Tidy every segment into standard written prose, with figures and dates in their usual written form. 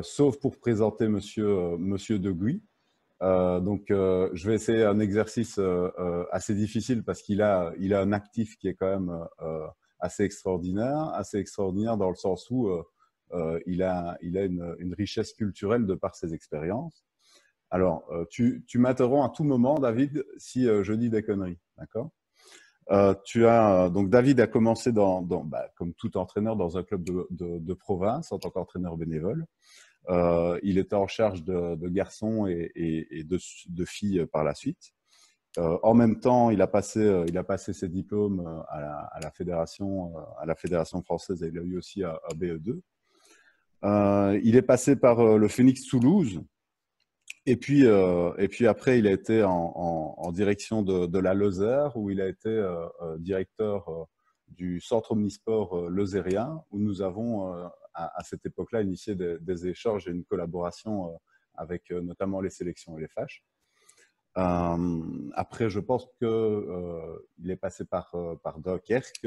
sauf pour présenter Monsieur Deguy. Je vais essayer un exercice assez difficile parce qu'il a un actif qui est quand même assez extraordinaire dans le sens où il a une richesse culturelle de par ses expériences. Alors, tu m'interromps à tout moment, David, si je dis des conneries, d'accord? Donc David a commencé comme tout entraîneur dans un club de province en tant qu'entraîneur bénévole. Il était en charge de garçons et de filles par la suite. En même temps, il a passé ses diplômes à la fédération française et il a eu aussi un BE2. Il est passé par le Phoenix Toulouse. Et puis après, il a été en direction de la Lozère, où il a été directeur du centre omnisport lozérien, où nous avons à cette époque-là initié des échanges et une collaboration avec notamment les sélections et les FH. Après, je pense qu'il est passé par Dunkerque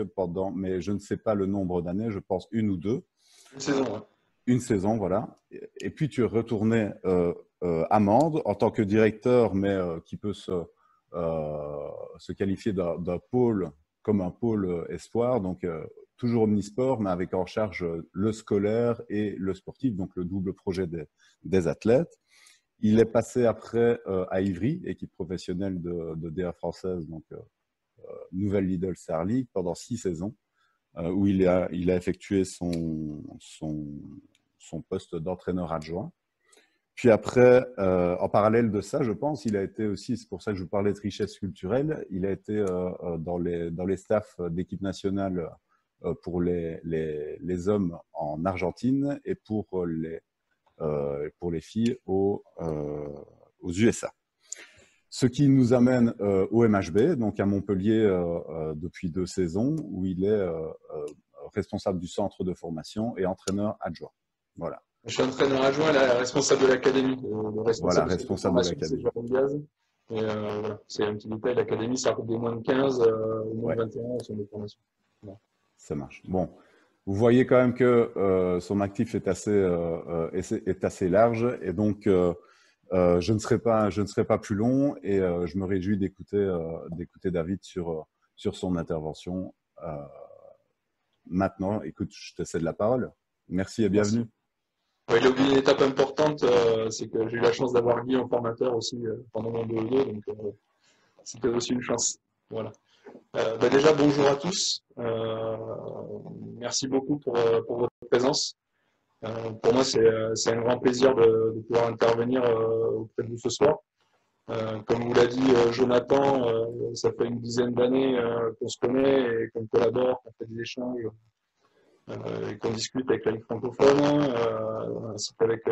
mais je ne sais pas le nombre d'années, je pense une ou deux. Une saison, ouais. Une saison, voilà. Et puis tu es retourné à Mende en tant que directeur, mais qui peut se qualifier d'un pôle comme un pôle espoir, donc toujours omnisport, mais avec en charge le scolaire et le sportif, donc le double projet des athlètes. Il est passé après à Ivry, équipe professionnelle de DA française, donc nouvelle Lidl Star League, pendant 6 saisons, où il a effectué son poste d'entraîneur adjoint. Puis après, en parallèle de ça, je pense, il a été aussi, c'est pour ça que je vous parlais de richesse culturelle, il a été dans les staffs d'équipe nationale pour les hommes en Argentine et pour les filles aux USA. Ce qui nous amène au MHB, donc à Montpellier depuis 2 saisons, où il est responsable du centre de formation et entraîneur adjoint. Voilà. Je suis entraîneur adjoint, là, responsable de l'académie. Voilà, responsable de l'académie. C'est Jérôme Diaz. Voilà, c'est un petit détail. L'académie, ça regroupe des moins de 15, moins de 21 sur des formations. Voilà. Ça marche. Bon, vous voyez quand même que son actif est assez large et donc je ne serai pas plus long et je me réjouis d'écouter David sur son intervention. Maintenant, écoute, je te cède la parole. Merci et bienvenue. Merci. Ouais, il a oublié une étape importante, c'est que j'ai eu la chance d'avoir Guy en formateur aussi pendant mon BE2, donc c'était aussi une chance. Voilà. Déjà, bonjour à tous. Merci beaucoup pour votre présence. Pour moi, c'est un grand plaisir de pouvoir intervenir auprès de vous ce soir. Comme vous l'a dit Jonathan, ça fait une dizaine d'années qu'on se connaît et qu'on collabore, qu'on fait des échanges et qu'on discute avec la Ligue francophone, ainsi qu'avec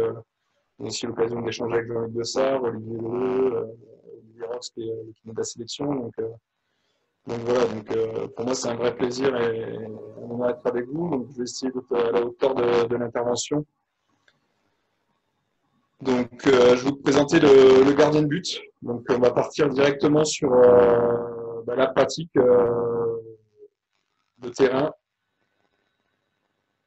aussi l'occasion d'échanger avec Jean-Luc Dessart, Olivier Leleu, Olivier Rox qui est de la sélection. Donc voilà, pour moi c'est un vrai plaisir et un honneur d'être avec vous. Donc je vais essayer d'être à la hauteur de l'intervention. Donc je vais vous présenter le gardien de but. Donc on va partir directement sur la pratique de terrain.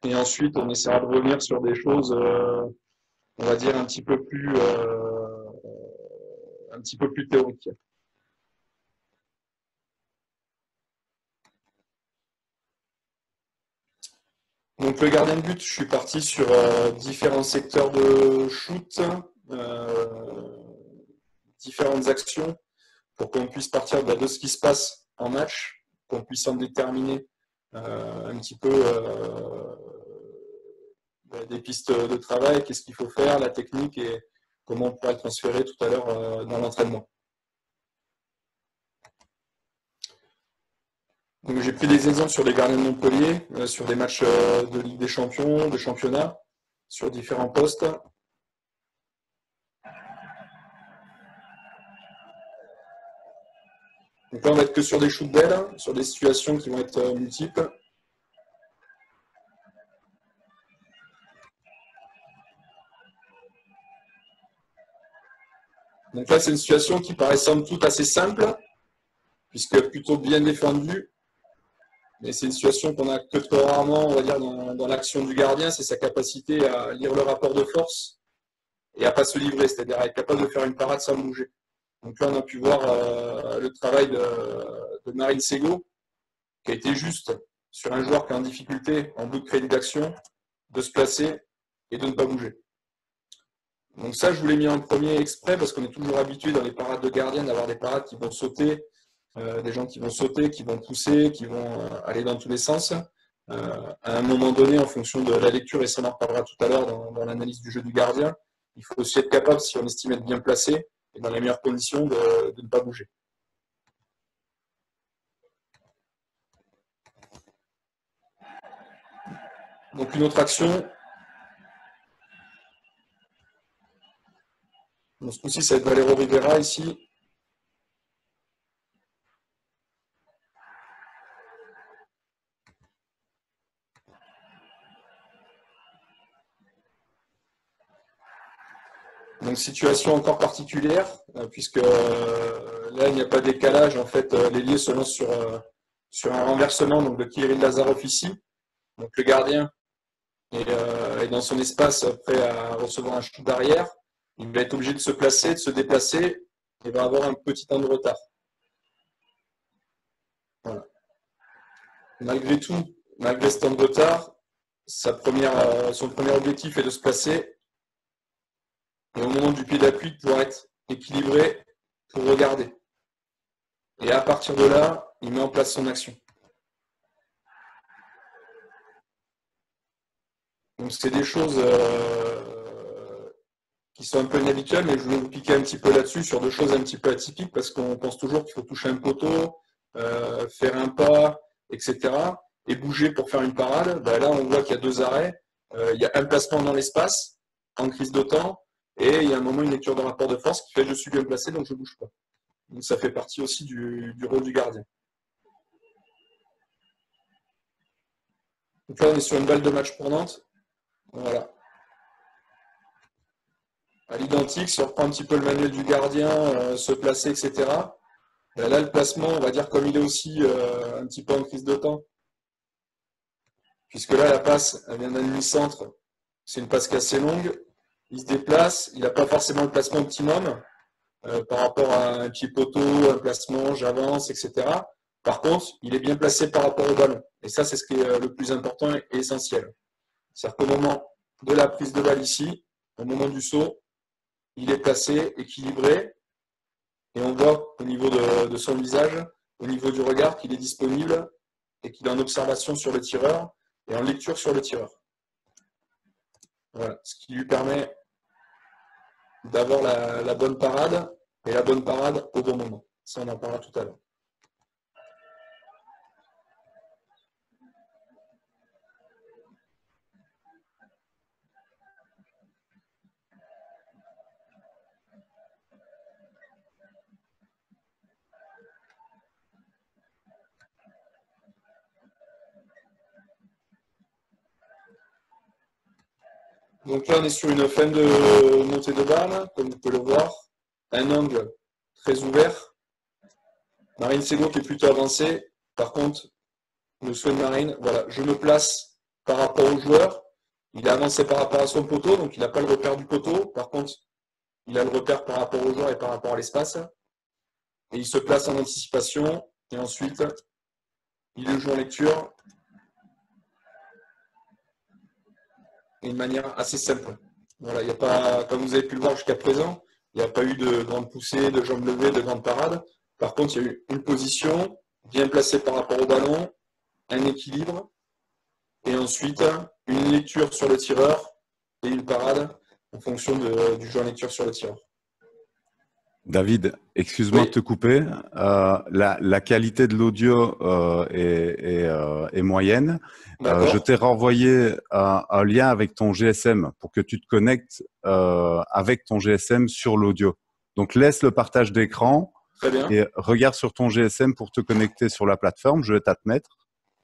Et ensuite, on essaiera de revenir sur des choses, on va dire, un petit peu plus théoriques. Donc, le gardien de but, je suis parti sur différents secteurs de shoot, différentes actions, pour qu'on puisse partir de ce qui se passe en match, qu'on puisse en déterminer un petit peu des pistes de travail, qu'est-ce qu'il faut faire, la technique et comment on pourra le transférer tout à l'heure dans l'entraînement. Donc j'ai pris des exemples sur les gardiens de Montpellier, sur des matchs de Ligue des Champions, de championnat, sur différents postes. Donc là, on va être que sur des shoots d'aile, sur des situations qui vont être multiples. Donc là, c'est une situation qui paraît somme toute assez simple, puisque plutôt bien défendue. mais c'est une situation qu'on a que trop rarement, on va dire, dans l'action du gardien, c'est sa capacité à lire le rapport de force et à ne pas se livrer, c'est-à-dire à être capable de faire une parade sans bouger. Donc là, on a pu voir le travail de Marine Ségaud, qui a été juste sur un joueur qui est en difficulté, en bout de crédit d'action, de se placer et de ne pas bouger. Donc ça, je vous l'ai mis en premier exprès parce qu'on est toujours habitué dans les parades de gardien d'avoir des parades qui vont sauter, des gens qui vont sauter, qui vont pousser, qui vont aller dans tous les sens. À un moment donné, en fonction de la lecture, et ça on en reparlera tout à l'heure dans l'analyse du jeu du gardien, il faut aussi être capable, si on estime être bien placé et dans les meilleures conditions, de ne pas bouger. Donc une autre action. Donc, ce coup-ci, ça va être Valero Rivera ici. Donc situation encore particulière, puisque là, il n'y a pas de décalage. En fait, l'ailier se lance sur un renversement donc, de Kirill Lazarov ici. Donc le gardien est dans son espace prêt à recevoir un shoot d'arrière. Il va être obligé de se placer, de se déplacer, et va avoir un petit temps de retard. Voilà. Malgré tout, malgré ce temps de retard, son premier objectif est de se placer. Et au moment du pied d'appui, de pouvoir être équilibré pour regarder. Et à partir de là, il met en place son action. Donc c'est des choses qui sont un peu inhabituelles, mais je voulais vous piquer un petit peu là-dessus sur deux choses un petit peu atypiques parce qu'on pense toujours qu'il faut toucher un poteau, faire un pas, etc. et bouger pour faire une parade. Ben là, on voit qu'il y a deux arrêts. Il y a un placement dans l'espace, en crise de temps, et il y a un moment une lecture de rapport de force qui fait je suis bien placé, donc je ne bouge pas. Donc ça fait partie aussi du rôle du gardien. Donc là, on est sur une balle de match pour Nantes. Voilà. À l'identique, si on reprend un petit peu le manuel du gardien, se placer, etc. Ben là, le placement, on va dire comme il est aussi un petit peu en crise de temps. Puisque là, la passe, elle vient d'un demi-centre. C'est une passe qui est assez longue. Il se déplace. Il n'a pas forcément le placement optimum par rapport à un pied poteau, un placement, j'avance, etc. Par contre, il est bien placé par rapport au ballon. Et ça, c'est ce qui est le plus important et essentiel. C'est-à-dire qu'au moment de la prise de balle ici, au moment du saut, il est placé, équilibré, et on voit au niveau de son visage, au niveau du regard, qu'il est disponible et qu'il est en observation sur le tireur et en lecture sur le tireur. Voilà, ce qui lui permet d'avoir la bonne parade et la bonne parade au bon moment. Ça, on en parlera tout à l'heure. Donc là, on est sur une fin de montée de balle, comme vous pouvez le voir. Un angle très ouvert. Marine Ségaud qui est plutôt avancée. Par contre, le souhait de Marine, voilà, je me place par rapport au joueur. Il est avancé par rapport à son poteau, donc il n'a pas le repère du poteau. Par contre, il a le repère par rapport au joueur et par rapport à l'espace. Et il se place en anticipation. Et ensuite, il le joue en lecture. D'une manière assez simple. Voilà, il n'y a pas, comme vous avez pu le voir jusqu'à présent, il n'y a pas eu de grande poussée, de jambes levées, de grande parade. Par contre, il y a eu une position bien placée par rapport au ballon, un équilibre, et ensuite une lecture sur le tireur et une parade en fonction du jeu en lecture sur le tireur. David, excuse-moi de te couper. La qualité de l'audio est moyenne. Je t'ai renvoyé un lien avec ton GSM pour que tu te connectes avec ton GSM sur l'audio. Donc, laisse le partage d'écran et regarde sur ton GSM pour te connecter sur la plateforme. Je vais t'admettre.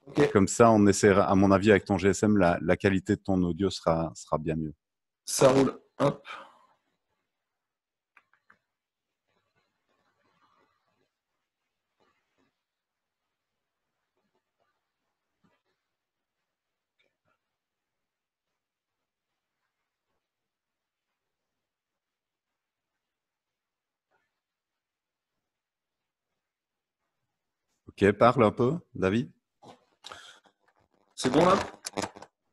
Okay. Comme ça, on essaiera, à mon avis, avec ton GSM, la qualité de ton audio sera bien mieux. Ça roule. Hop. Ok, parle un peu, David. C'est bon là?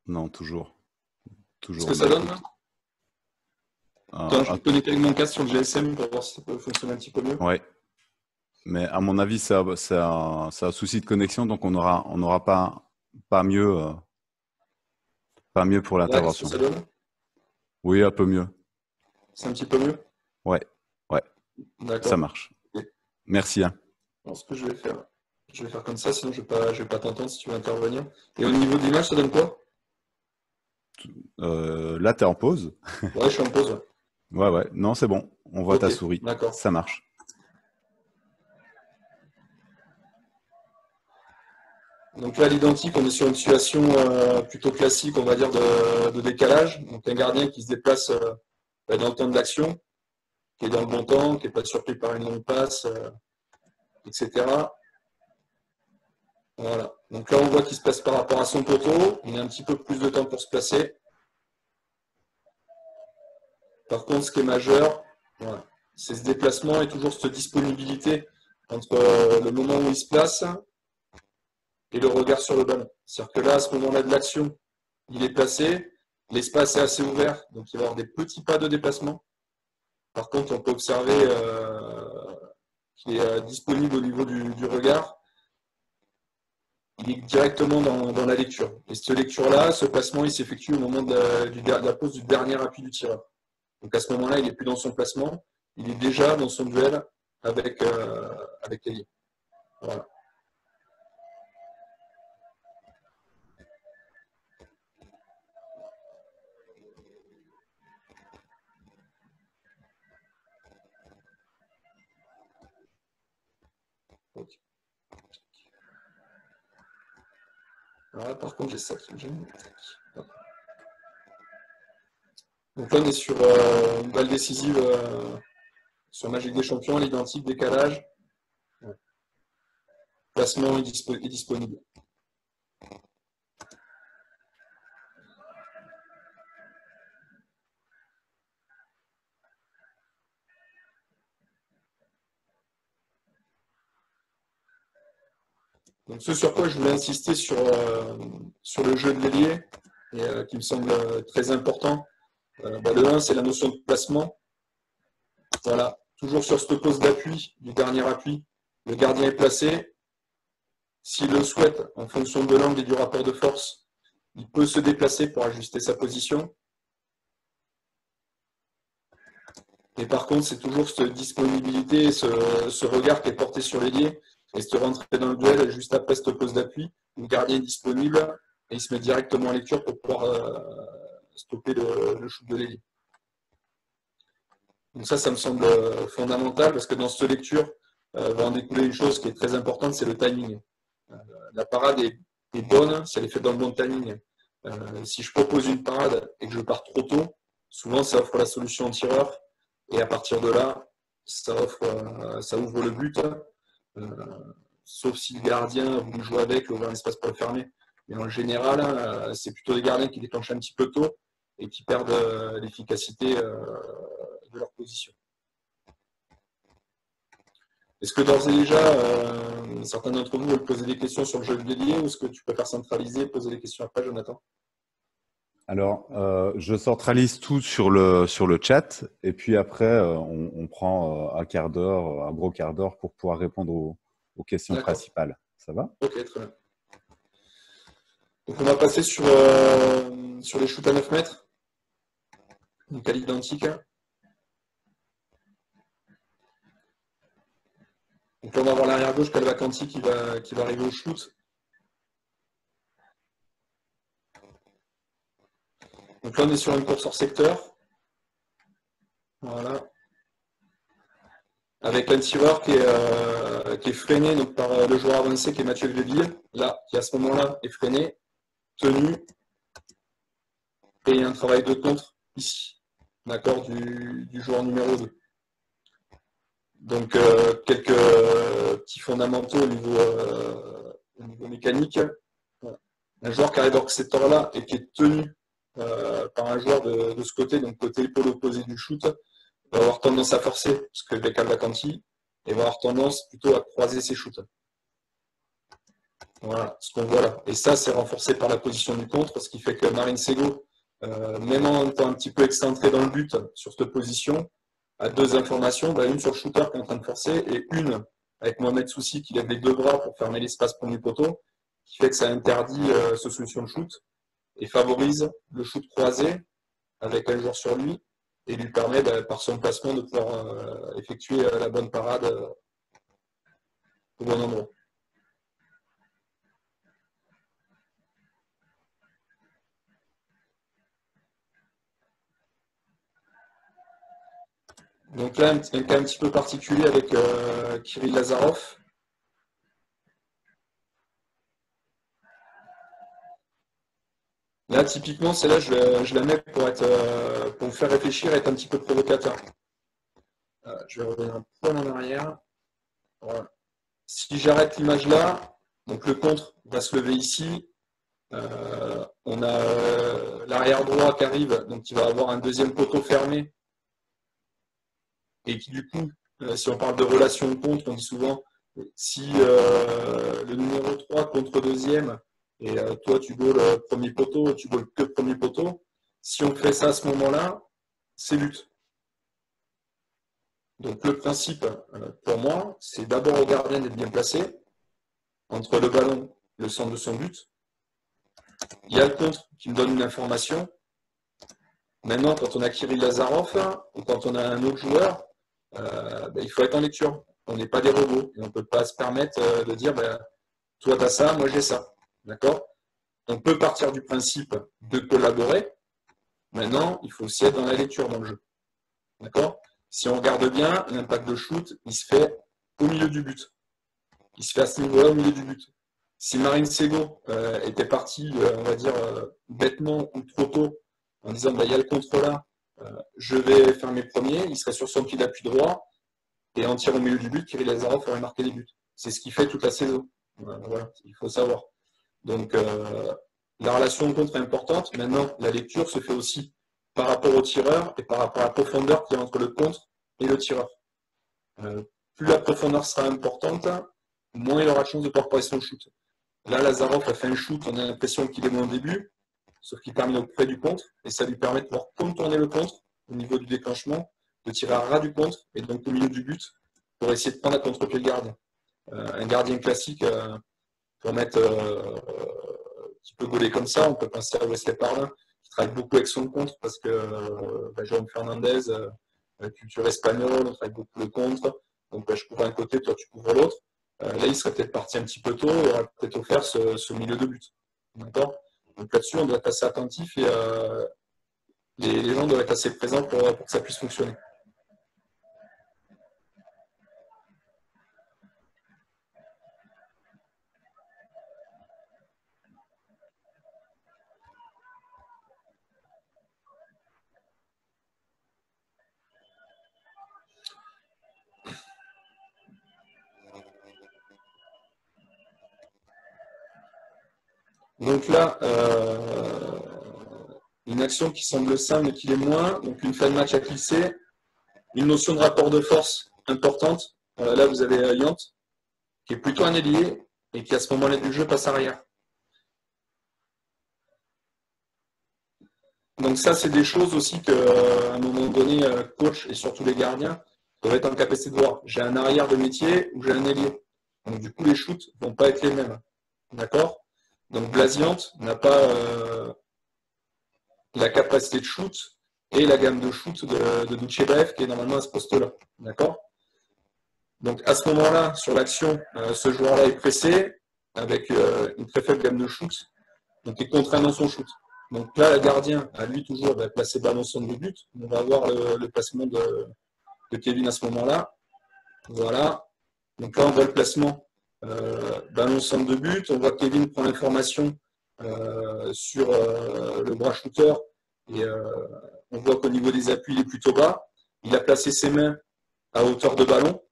Non, toujours. Qu'est-ce Toujours. que ça Bah donne écoute. là? Attends, je vais un- me connecter avec mon casque sur le GSM pour voir si ça peut fonctionner un petit peu mieux. ouais. Mais à mon avis, c'est un souci de connexion, donc on n'aura pas mieux, pas mieux pour Là, qu'est-ce que l'intervention. ça donne? Oui, un peu mieux. C'est un petit peu mieux? Ouais, ouais, ça D'accord. marche. Ok. Merci, hein. Alors, ce que je vais faire comme ça, sinon je vais pas t'entendre si tu veux intervenir. Et au niveau de l'image, ça donne quoi? Là, tu es en pause. Ouais, je suis en pause. Ouais. Ouais, ouais. Non, c'est bon. On voit ta Ok, souris. d'accord. Ça marche. Donc là, à l'identique, on est sur une situation plutôt classique, on va dire, de décalage. Donc un gardien qui se déplace dans le temps de l'action, qui est dans le bon temps, qui n'est pas surpris par une longue passe, etc. Voilà. Donc là, on voit qu'il se place par rapport à son poteau. Il a un petit peu plus de temps pour se placer. Par contre, ce qui est majeur, voilà, c'est ce déplacement et toujours cette disponibilité entre le moment où il se place et le regard sur le ballon. C'est-à-dire que là, à ce moment-là de l'action, il est placé, l'espace est assez ouvert, donc il va y avoir des petits pas de déplacement. Par contre, on peut observer qu'il est disponible au niveau du regard. Il est directement dans la lecture. Et cette lecture-là, ce placement, il s'effectue au moment de la pose du dernier appui du tireur. Donc à ce moment-là, il n'est plus dans son placement, il est déjà dans son duel avec l'ailier. Voilà. Okay. Alors là, par contre, j'ai ça qui me gêne. Donc là, on est sur une balle décisive sur Magic des Champions, l'identique, décalage. Ouais. Placement est disponible. Donc ce sur quoi je voulais insister sur le jeu de l'ailier, et qui me semble très important. Le 1, c'est la notion de placement. Voilà, toujours sur cette pose d'appui, du dernier appui, le gardien est placé. S'il le souhaite, en fonction de l'angle et du rapport de force, il peut se déplacer pour ajuster sa position. Et par contre, c'est toujours cette disponibilité, ce regard qui est porté sur l'ailier, et se rentrer dans le duel juste après cette pose d'appui. Le gardien est disponible et il se met directement en lecture pour pouvoir stopper le shoot de l'ailier. Donc ça me semble fondamental parce que dans cette lecture va en découler une chose qui est très importante, c'est le timing. La parade est bonne si elle est faite dans le bon timing. Si je propose une parade et que je pars trop tôt, souvent ça offre la solution en tireur et à partir de là, ça ouvre le but. Sauf si le gardien voulait jouer avec, ouvrir un espace pour le fermer. Mais en général, c'est plutôt les gardiens qui déclenchent un petit peu tôt et qui perdent l'efficacité de leur position. Est-ce que d'ores et déjà, certains d'entre vous veulent poser des questions sur le jeu de l'ailier ou est-ce que tu préfères centraliser et poser des questions après, Jonathan? Alors, je centralise tout sur le chat et puis après, on prend un quart d'heure, un gros quart d'heure pour pouvoir répondre aux questions principales. Ça va? Ok, très bien. Donc, on va passer sur les shoots à 9 mètres, donc à l'identique. Donc là, on va avoir l'arrière gauche, Calvacanti, qui va arriver au shoot. Donc là, on est sur une course hors secteur. Voilà. Avec un tireur qui est freiné donc, par le joueur avancé qui est Mathieu Gréville, là, qui à ce moment-là est freiné, tenu, et il y a un travail de contre ici, d'accord, du joueur numéro 2. Donc quelques petits fondamentaux au niveau mécanique. Voilà. Un joueur qui arrive dans ce secteur-là et qui est tenu par un joueur de ce côté, donc côté épaule opposé du shoot, va avoir tendance à forcer, parce que Beckham Vacanti, et va avoir tendance plutôt à croiser ses shoots. Voilà, ce qu'on voit là. Et ça, c'est renforcé par la position du contre, ce qui fait que Marine Sego, même en étant un petit peu excentré dans le but sur cette position, a deux informations, une sur le shooter qui est en train de forcer et une avec Mohamed Soussi qui lève les deux bras pour fermer l'espace premier poteau, qui fait que ça interdit ce solution de shoot et favorise le shoot croisé avec un joueur sur lui et lui permet par son placement de pouvoir effectuer la bonne parade au bon endroit. Donc là, un cas un petit peu particulier avec Kirill Lazarov. Là, typiquement, celle-là, je la mets pour vous faire réfléchir et être un petit peu provocateur. Je vais revenir un peu en arrière. Voilà. Si j'arrête l'image là, donc le contre va se lever ici. On a l'arrière droit qui arrive, donc il va avoir un deuxième poteau fermé. Et qui, du coup, si on parle de relation contre, on dit souvent si le numéro 3 contre deuxième, et toi tu goals le premier poteau, tu goals que le premier poteau, si on fait ça à ce moment-là, c'est but. Donc le principe, pour moi, c'est d'abord au gardien d'être bien placé, entre le ballon et le centre de son but. Il y a le contre qui me donne une information. Maintenant, quand on a Kirill Lazarov, ou quand on a un autre joueur, il faut être en lecture. On n'est pas des robots. Et on ne peut pas se permettre de dire toi, tu as ça, moi, j'ai ça. D'accord? On peut partir du principe de collaborer. Maintenant, il faut aussi être dans la lecture dans le jeu. D'accord? Si on regarde bien, l'impact de shoot, il se fait au milieu du but. Il se fait à ce niveau-là, au milieu du but. Si Marine Sego était parti, on va dire, bêtement ou trop tôt, en disant il y a le contre là, je vais faire mes premiers, il serait sur son pied d'appui droit, et en tir au milieu du but, Kirill Lazarov aurait marqué des buts. C'est ce qu'il fait toute la saison. Voilà, il faut savoir. Donc, la relation de contre est importante. Maintenant, la lecture se fait aussi par rapport au tireur et par rapport à la profondeur qu'il y a entre le contre et le tireur. Plus la profondeur sera importante, moins il aura de chance de pouvoir passer son shoot. Là, Lazarov a fait un shoot, on a l'impression qu'il est bon au début, sauf qu'il termine auprès du contre, et ça lui permet de pouvoir contourner le contre au niveau du déclenchement, de tirer à ras du contre, et donc au milieu du but, pour essayer de prendre à contre-pied le gardien. Un gardien classique, pour mettre qui peut gauler comme ça, on peut penser à Wesley Parlin, qui travaille beaucoup avec son contre, parce que Jérôme Fernandez, culture espagnole, on travaille beaucoup le contre, donc je couvre un côté, toi tu couvres l'autre. Là, il serait peut-être parti un petit peu tôt, il aurait peut-être offert ce milieu de but. D'accord? Donc là-dessus, on doit être assez attentif et les gens doivent être assez présents pour que ça puisse fonctionner. Donc là, une action qui semble simple mais qui l'est moins, donc une fin de match à glisser, une notion de rapport de force importante. Là, vous avez Yant, qui est plutôt un ailier et qui, à ce moment-là du jeu, passe arrière. Donc ça, c'est des choses aussi qu'à un moment donné, coach et surtout les gardiens doivent être en capacité de voir. J'ai un arrière de métier ou j'ai un ailier. Donc du coup, les shoots ne vont pas être les mêmes. D'accord? Donc Blasiant n'a pas la capacité de shoot et la gamme de shoot de Duchebaev qui est normalement à ce poste-là. D'accord? Donc à ce moment-là, sur l'action, ce joueur-là est pressé avec une très faible gamme de shoot, donc il est contraint dans son shoot. Donc là, le gardien, à lui toujours, va placer ballon centre de but. On va avoir le placement de Kevin à ce moment-là. Voilà. Donc là, on voit le placement ballon centre de but. On voit que Kevin prend l'information sur le bras shooter et on voit qu'au niveau des appuis, il est plutôt bas. Il a placé ses mains à hauteur de ballon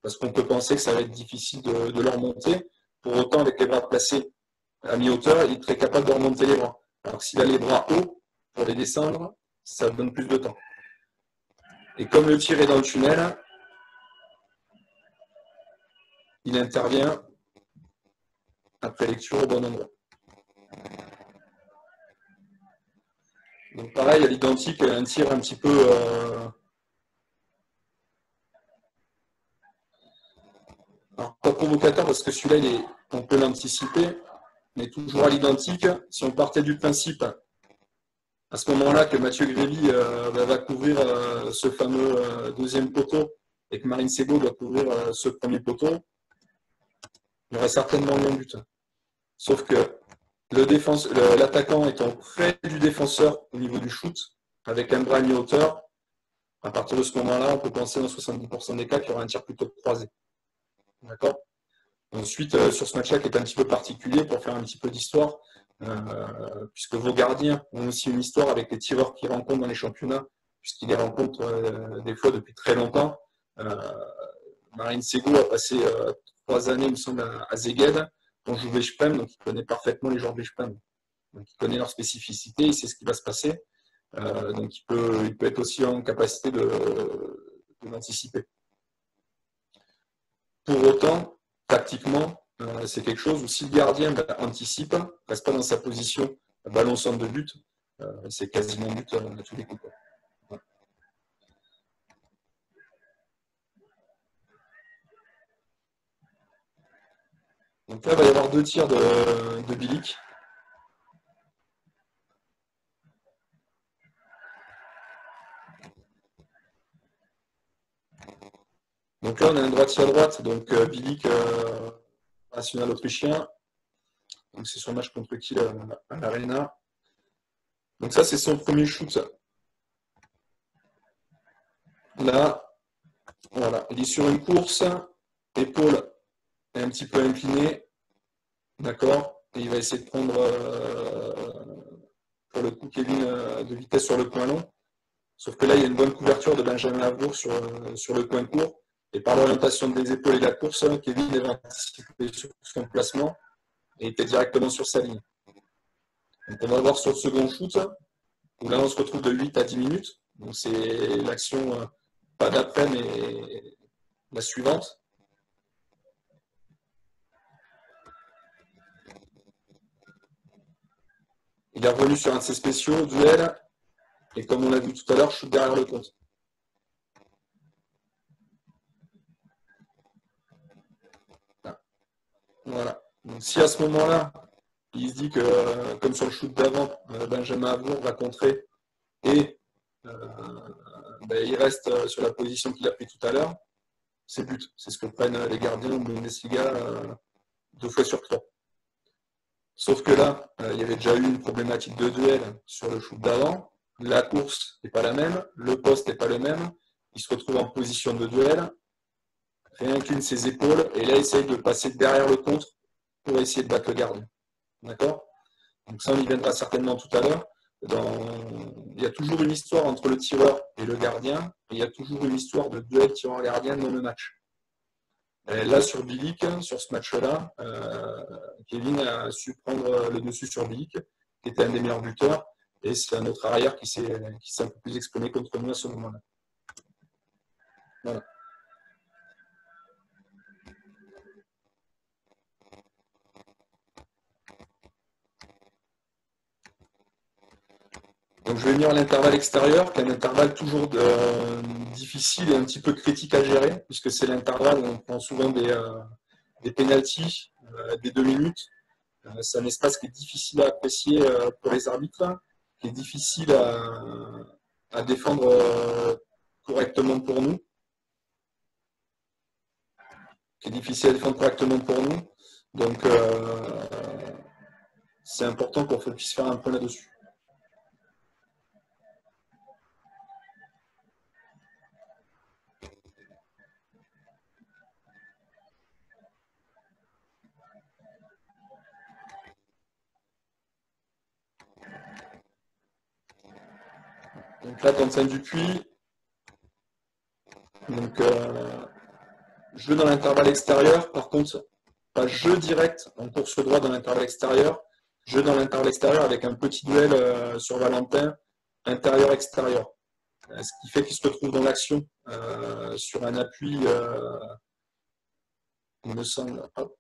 parce qu'on peut penser que ça va être difficile de le remonter. Pour autant, avec les bras placés à mi-hauteur, il est très capable de remonter les bras. Alors s'il a les bras hauts pour les descendre, ça donne plus de temps. Et comme le tir est dans le tunnel, il intervient après lecture au bon endroit. Donc pareil, à l'identique, un tir un petit peu alors, pas provocateur parce que celui-là, on peut l'anticiper, mais toujours à l'identique. Si on partait du principe à ce moment-là que Mathieu Grévy va couvrir ce fameux deuxième poteau et que Marine Segaud doit couvrir ce premier poteau, il y aurait certainement eu un but. Sauf que l'attaquant étant près du défenseur au niveau du shoot, avec un bras mis hauteur, à partir de ce moment-là, on peut penser dans 70% des cas qu'il y aura un tir plutôt croisé. D'accord ? Ensuite, sur ce match-là qui est un petit peu particulier, pour faire un petit peu d'histoire, puisque vos gardiens ont aussi une histoire avec les tireurs qu'ils rencontrent dans les championnats, puisqu'ils les rencontrent des fois depuis très longtemps. Marine Segaud a passé 3 années, il me semble, à Szeged, dont joue Veszprém, donc il connaît parfaitement les joueurs de Veszprém. Donc il connaît leurs spécificités, il sait ce qui va se passer. Donc il peut être aussi en capacité de l'anticiper. Pour autant, tactiquement, c'est quelque chose où si le gardien anticipe, ne reste pas dans sa position, ballon centre de but, c'est quasiment but à tous les coups. Ouais. Donc là, il va y avoir 2 tirs de Bilic. Donc là, on a un droitier à droite, donc Bilic, national autrichien. Donc c'est sur le match contre Kiel à l'Arena. Donc ça, c'est son premier shoot. Là, voilà, il est sur une course, épaule est un petit peu inclinée, d'accord, et il va essayer de prendre pour le coup Kevin de vitesse sur le coin long. Sauf que là, il y a une bonne couverture de Benjamin Avour sur le coin court. Et par l'orientation des épaules et de la course, Kevin avait anticipé sur son placement et était directement sur sa ligne. Donc on va voir sur le second shoot, où là on se retrouve de 8 à 10 minutes. Donc c'est l'action, pas d'après, mais la suivante. Il est revenu sur un de ses spéciaux, duel, et comme on l'a vu tout à l'heure, shoot derrière le compte. Voilà. Donc si à ce moment-là, il se dit que, comme sur le shoot d'avant, Benjamin Avour va contrer et il reste sur la position qu'il a pris tout à l'heure, c'est but. C'est ce que prennent les gardiens de Bundesliga 2 fois sur 3. Sauf que là, il y avait déjà eu une problématique de duel sur le shoot d'avant. La course n'est pas la même, le poste n'est pas le même. Il se retrouve en position de duel, réincline ses épaules et là, il essaye de passer derrière le contre pour essayer de battre le gardien. D'accord ? Donc ça, on y viendra certainement tout à l'heure. Il y a toujours une histoire entre le tireur et le gardien, et il y a toujours une histoire de duel tireur-gardien dans le match. Et là, sur Bilic, sur ce match-là, Kevin a su prendre le dessus sur Bilic, qui était un des meilleurs buteurs, et c'est un autre arrière qui s'est un peu plus exprimé contre nous à ce moment-là. Voilà. Donc je vais venir à l'intervalle extérieur, qui est un intervalle toujours difficile et un petit peu critique à gérer, puisque c'est l'intervalle où on prend souvent des pénaltys, des 2 minutes. C'est un espace qui est difficile à apprécier pour les arbitres, qui est difficile à défendre correctement pour nous. Donc c'est important qu'on puisse faire un point là-dessus. Donc là, Quentin Dupuis. Donc, jeu dans l'intervalle extérieur. Par contre, pas jeu direct en course droite dans l'intervalle extérieur. Jeu dans l'intervalle extérieur avec un petit duel sur Valentin, intérieur-extérieur. Ce qui fait qu'il se retrouve dans l'action sur un appui il me semble. Hop.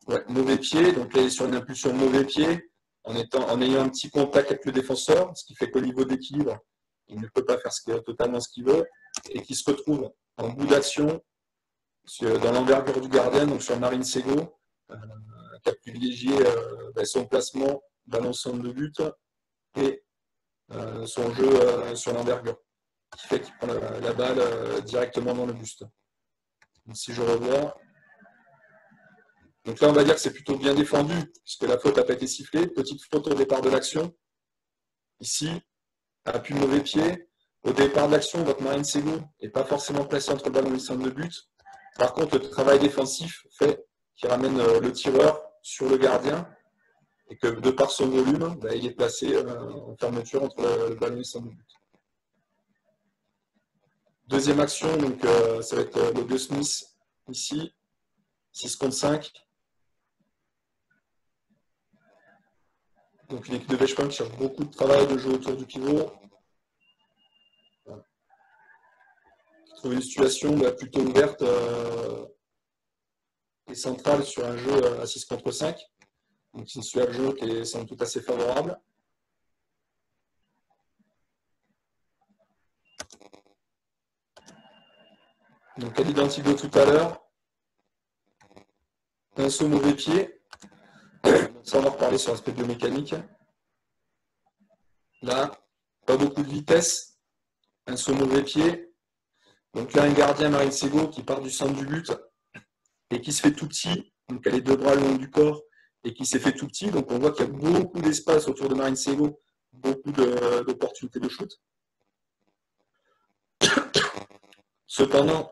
Ouais, mauvais pied, donc là il est sur une impulsion mauvais pied, en ayant un petit contact avec le défenseur, ce qui fait qu'au niveau d'équilibre, il ne peut pas faire totalement ce qu'il veut, et qui se retrouve en bout d'action dans l'envergure du gardien, donc sur Marine Ségaud, qui a privilégié son placement dans l'ensemble de but et son jeu sur l'envergure, qui fait qu'il prend la balle directement dans le buste. Donc, si je revois, donc là on va dire que c'est plutôt bien défendu, puisque la faute n'a pas été sifflée. Petite faute au départ de l'action. Ici, appui mauvais pied. Au départ de l'action, votre Marine Ségaud n'est pas forcément placé entre le ballon et le centre de but. Par contre, le travail défensif fait qu'il ramène le tireur sur le gardien et que de par son volume, il est placé en fermeture entre le ballon et le centre de but. Deuxième action, donc, ça va être le Gus Smith ici, 6 contre 5. Donc une équipe de West Point qui cherche beaucoup de travail de jeu autour du pivot. Voilà. Qui trouve une situation plutôt ouverte et centrale sur un jeu à 6 contre 5. Donc c'est une situation de jeu qui est sans doute assez favorable. Donc à l'identique de tout à l'heure, un saut mauvais pied. Ça, on va reparler sur l'aspect biomécanique. Là, pas beaucoup de vitesse, un saut mauvais pied. Donc là, un gardien, Marine Ségaud, qui part du centre du but et qui se fait tout petit. Donc elle a les deux bras le long du corps et qui s'est fait tout petit. Donc on voit qu'il y a beaucoup d'espace autour de Marine Ségaud, beaucoup d'opportunités de shoot. Cependant,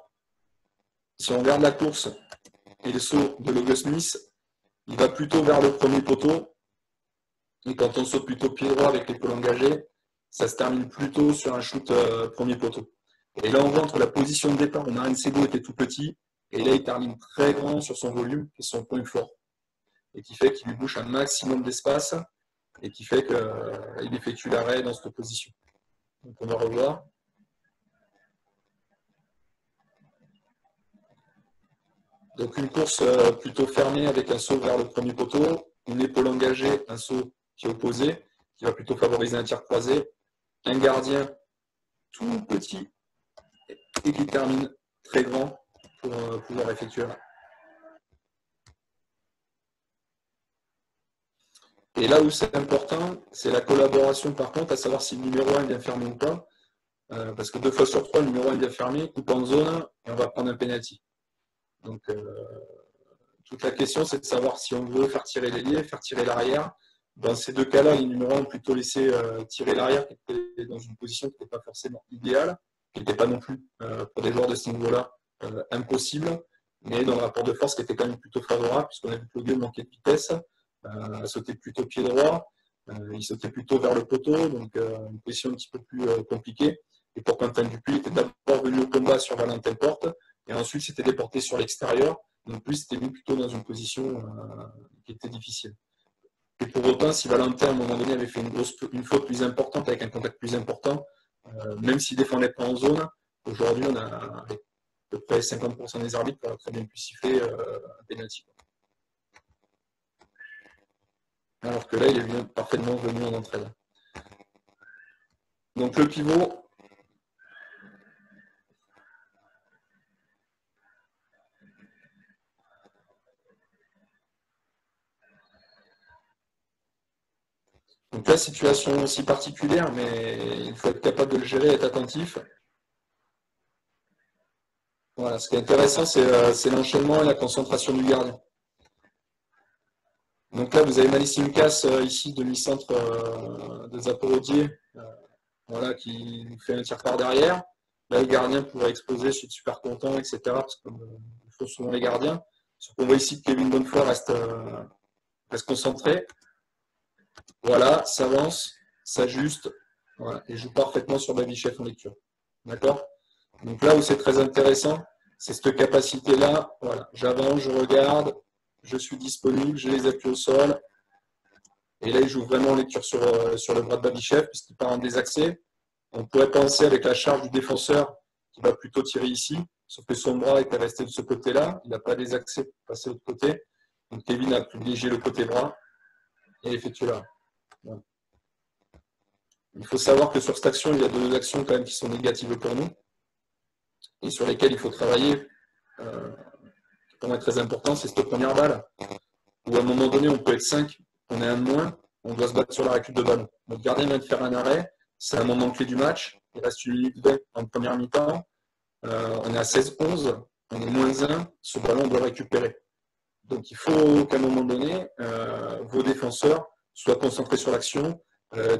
si on regarde la course et le saut de Gus Smith, il va plutôt vers le premier poteau. Et quand on saute plutôt pied droit avec l'épaule engagée, ça se termine plutôt sur un shoot premier poteau. Et là, on voit entre la position de départ où Marine Ségaud était tout petit, et là, il termine très grand sur son volume, qui est son point fort. Et qui fait qu'il lui bouche un maximum d'espace, et qui fait qu'il effectue l'arrêt dans cette position. Donc, on va revoir. Donc, une course plutôt fermée avec un saut vers le premier poteau, une épaule engagée, un saut qui est opposé, qui va plutôt favoriser un tir croisé, un gardien tout petit et qui termine très grand pour pouvoir effectuer l'arrêt. Et là où c'est important, c'est la collaboration par contre, à savoir si le numéro 1 est bien fermé ou pas. Parce que 2 fois sur 3, le numéro 1 est bien fermé, coupe en zone, et on va prendre un penalty. Donc, toute la question, c'est de savoir si on veut faire tirer l'ailier, faire tirer l'arrière. Dans ces deux cas-là, les numéros 1 ont plutôt laissé tirer l'arrière, qui était dans une position qui n'était pas forcément idéale, qui n'était pas non plus, pour des joueurs de ce niveau-là, impossible, mais dans le rapport de force qui était quand même plutôt favorable, puisqu'on a vu que le gars manquait de vitesse. Sautait plutôt pied droit, il sautait plutôt vers le poteau, donc une position un petit peu plus compliquée. Et pour Quentin Dupuis, il était d'abord venu au combat sur Valentin Porte, et ensuite s'était déporté sur l'extérieur. Donc lui, c'était mis plutôt dans une position qui était difficile. Et pour autant, si Valentin, à un moment donné, avait fait une faute plus importante, avec un contact plus important, même s'il ne défendait pas en zone, aujourd'hui, on a à peu près 50% des arbitres qui auraient très bien pu siffler un pénalty. Alors que là, il est parfaitement venu en entraide. Donc le pivot, donc la situation aussi particulière, mais il faut être capable de le gérer et être attentif. Voilà, ce qui est intéressant, c'est l'enchaînement et la concentration du gardien. Donc là, vous avez Malice Simcas ici, demi-centre de Zaporodier, voilà, qui nous fait un tir par derrière. Là, le gardien pourrait exploser, je suis super content, etc. Parce qu'il faut souvent les gardiens. Sauf qu'on voit ici que Kevin Bonnefoy reste concentré. Voilà, s'avance, s'ajuste, voilà, et joue parfaitement sur Babichef en lecture. D'accord? Donc là où c'est très intéressant, c'est cette capacité-là. Voilà, j'avance, je regarde, je suis disponible, j'ai les appuis au sol. Et là, il joue vraiment en lecture sur le bras de Babichef, puisqu'il part en désaxé. On pourrait penser avec la charge du défenseur qui va plutôt tirer ici, Sauf que son bras était resté de ce côté-là, il n'a pas les accès pour passer de l'autre côté. Donc Kevin a privilégié le côté bras et effectué là. Voilà. Il faut savoir que sur cette action, il y a deux actions quand même qui sont négatives pour nous et sur lesquelles il faut travailler. Pour moi, très important, c'est cette première balle, où à un moment donné, on peut être 5, on est un de moins, on doit se battre sur la récup de ballon. Notre gardien vient de faire un arrêt, c'est un moment clé du match, il reste 8 minutes 20 en première mi-temps, on est à 16-11, on est moins 1, ce ballon on doit le récupérer. Donc il faut qu'à un moment donné, vos défenseurs soient concentrés sur l'action,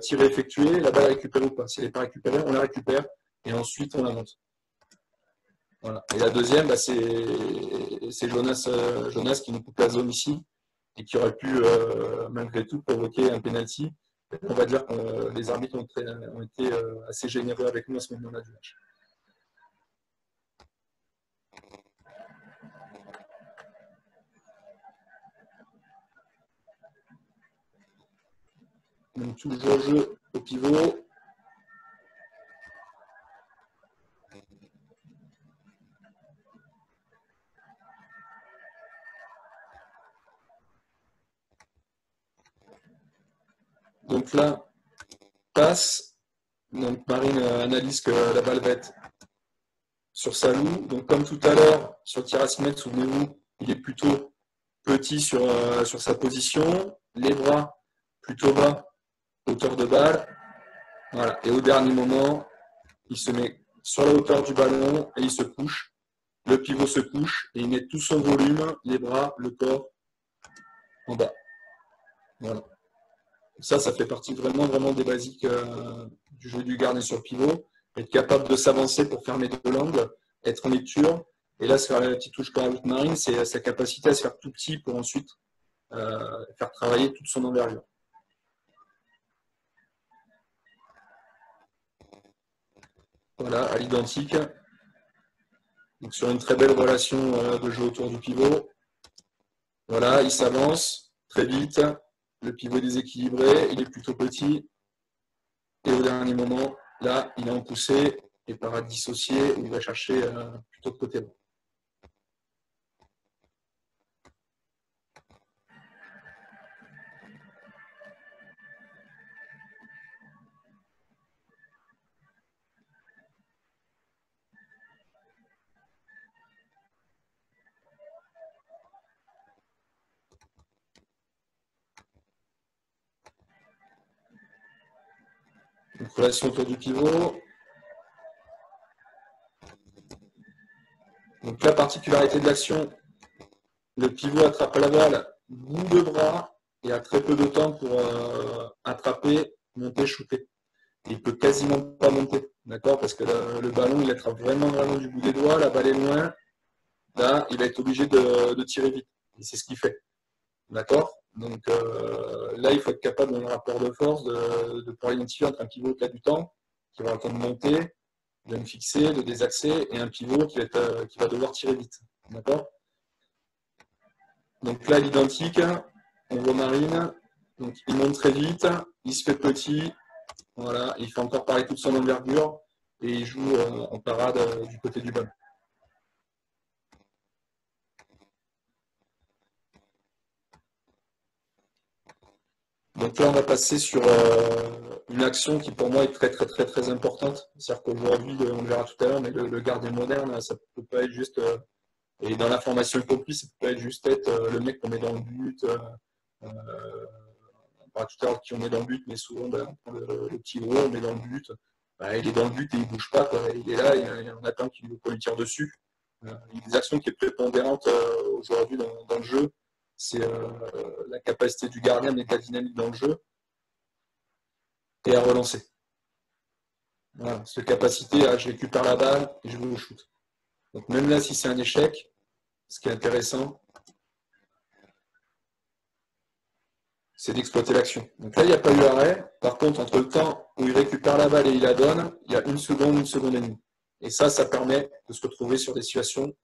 tir effectué, la balle récupérée ou pas. Si elle n'est pas récupérée, on la récupère et ensuite on la monte. Voilà. Et la deuxième, bah, c'est Jonas qui nous coupe la zone ici et qui aurait pu, malgré tout, provoquer un penalty. On va dire que les arbitres ont été assez généreux avec nous à ce moment-là du match. Donc, toujours jeu au pivot. Donc là, passe. Donc Marine analyse que la balle va être sur Salou. Donc comme tout à l'heure, sur le tir à 6 mètres, souvenez-vous, il est plutôt petit sur sa position. Les bras plutôt bas, hauteur de balle. Voilà. Et au dernier moment, il se met sur la hauteur du ballon et il se couche. Le pivot se couche et il met tout son volume, les bras, le corps, en bas. Voilà. Ça fait partie vraiment des basiques du jeu du gardien sur pivot. Être capable de s'avancer pour fermer deux l'angle, être en lecture. Et là, c'est la petite touche que rajoute Marine, c'est sa capacité à se faire tout petit pour ensuite faire travailler toute son envergure. Voilà, à l'identique. Donc sur une très belle relation de jeu autour du pivot. Voilà, il s'avance très vite. Le pivot est déséquilibré, il est plutôt petit. Et au dernier moment, là, il est en poussée et part à dissocier, où il va chercher plutôt de côté droit. Donc, relation autour du pivot. Donc, la particularité de l'action, le pivot attrape la balle, bout de bras, et a très peu de temps pour attraper, monter, shooter. Il peut quasiment pas monter, d'accord? Parce que le ballon, il attrape vraiment du bout des doigts, la balle est loin. Là, il va être obligé de tirer vite. Et c'est ce qu'il fait. D'accord? Donc là, il faut être capable, dans le rapport de force, de pouvoir identifier entre un pivot qui a du temps, qui va attendre de monter, de me fixer, de désaxer, et un pivot qui va devoir tirer vite. D'accord? Donc là, l'identique, on voit Marine, donc il monte très vite, il se fait petit, voilà, il fait encore pareil toute son envergure, et il joue en parade du côté du ballon. Donc là, on va passer sur une action qui pour moi est très importante. C'est-à-dire qu'aujourd'hui, on le verra tout à l'heure, mais le gardien moderne, ça ne peut pas être juste, et dans la formation accomplie, ça ne peut pas être juste être le mec qu'on met dans le but, on parlera tout à l'heure qui on met dans le but, mais souvent, on prend le petit gros, on met dans le but, il est dans le but et il ne bouge pas, quoi. Il est là, il y a un attaquant qui lui tire dessus. Il y a des actions qui sont prépondérantes aujourd'hui dans le jeu. C'est la capacité du gardien à mettre de la dynamique dans le jeu et à relancer. Voilà, cette capacité à je récupère la balle et je vais au shoot. Donc même là, si c'est un échec, ce qui est intéressant, c'est d'exploiter l'action. Donc là, il n'y a pas eu arrêt. Par contre, entre le temps où il récupère la balle et il la donne, il y a une seconde et demie. Et ça permet de se retrouver sur des situations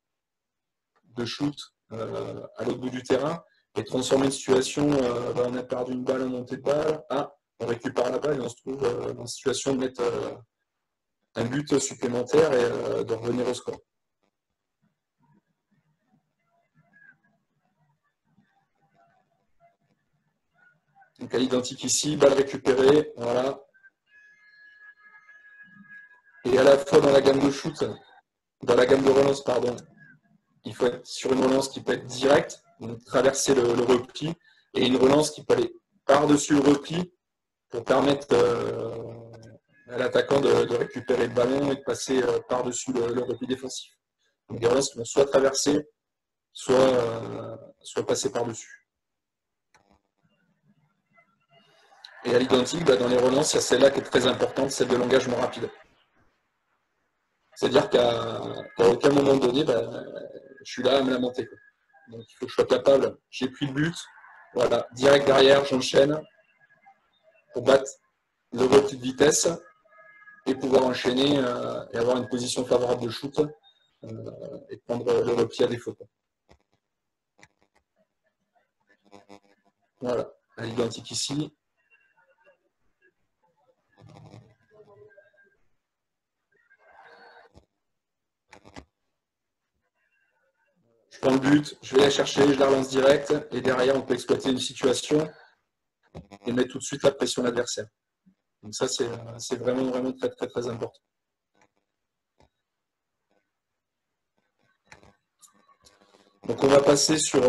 de shoot à l'autre bout du terrain et transformer une situation, on a perdu une balle en montée de balle, on récupère la balle et on se trouve dans une situation de mettre un but supplémentaire et de revenir au score. Donc à l'identique ici, balle récupérée, voilà. Et à la fois dans la gamme de shoot, dans la gamme de relance, pardon, il faut être sur une relance qui peut être directe, donc traverser le repli, et une relance qui peut aller par-dessus le repli pour permettre à l'attaquant de récupérer le ballon et de passer par-dessus le repli défensif. Donc des relances qui vont soit traverser, soit passer par-dessus. Et à l'identique, dans les relances, il y a celle-là qui est très importante, celle de l'engagement rapide. C'est-à-dire qu'à aucun moment donné, je suis là à me lamenter. Donc il faut que je sois capable, j'ai pris le but, voilà, direct derrière, j'enchaîne pour battre le repli de vitesse et pouvoir enchaîner et avoir une position favorable de shoot et prendre le repli à défaut. Voilà, à l'identique ici. Je prends le but, je vais la chercher, je la relance direct, et derrière, on peut exploiter une situation et mettre tout de suite la pression à l'adversaire. Donc ça, c'est vraiment, vraiment très, très, très important. Donc on va passer sur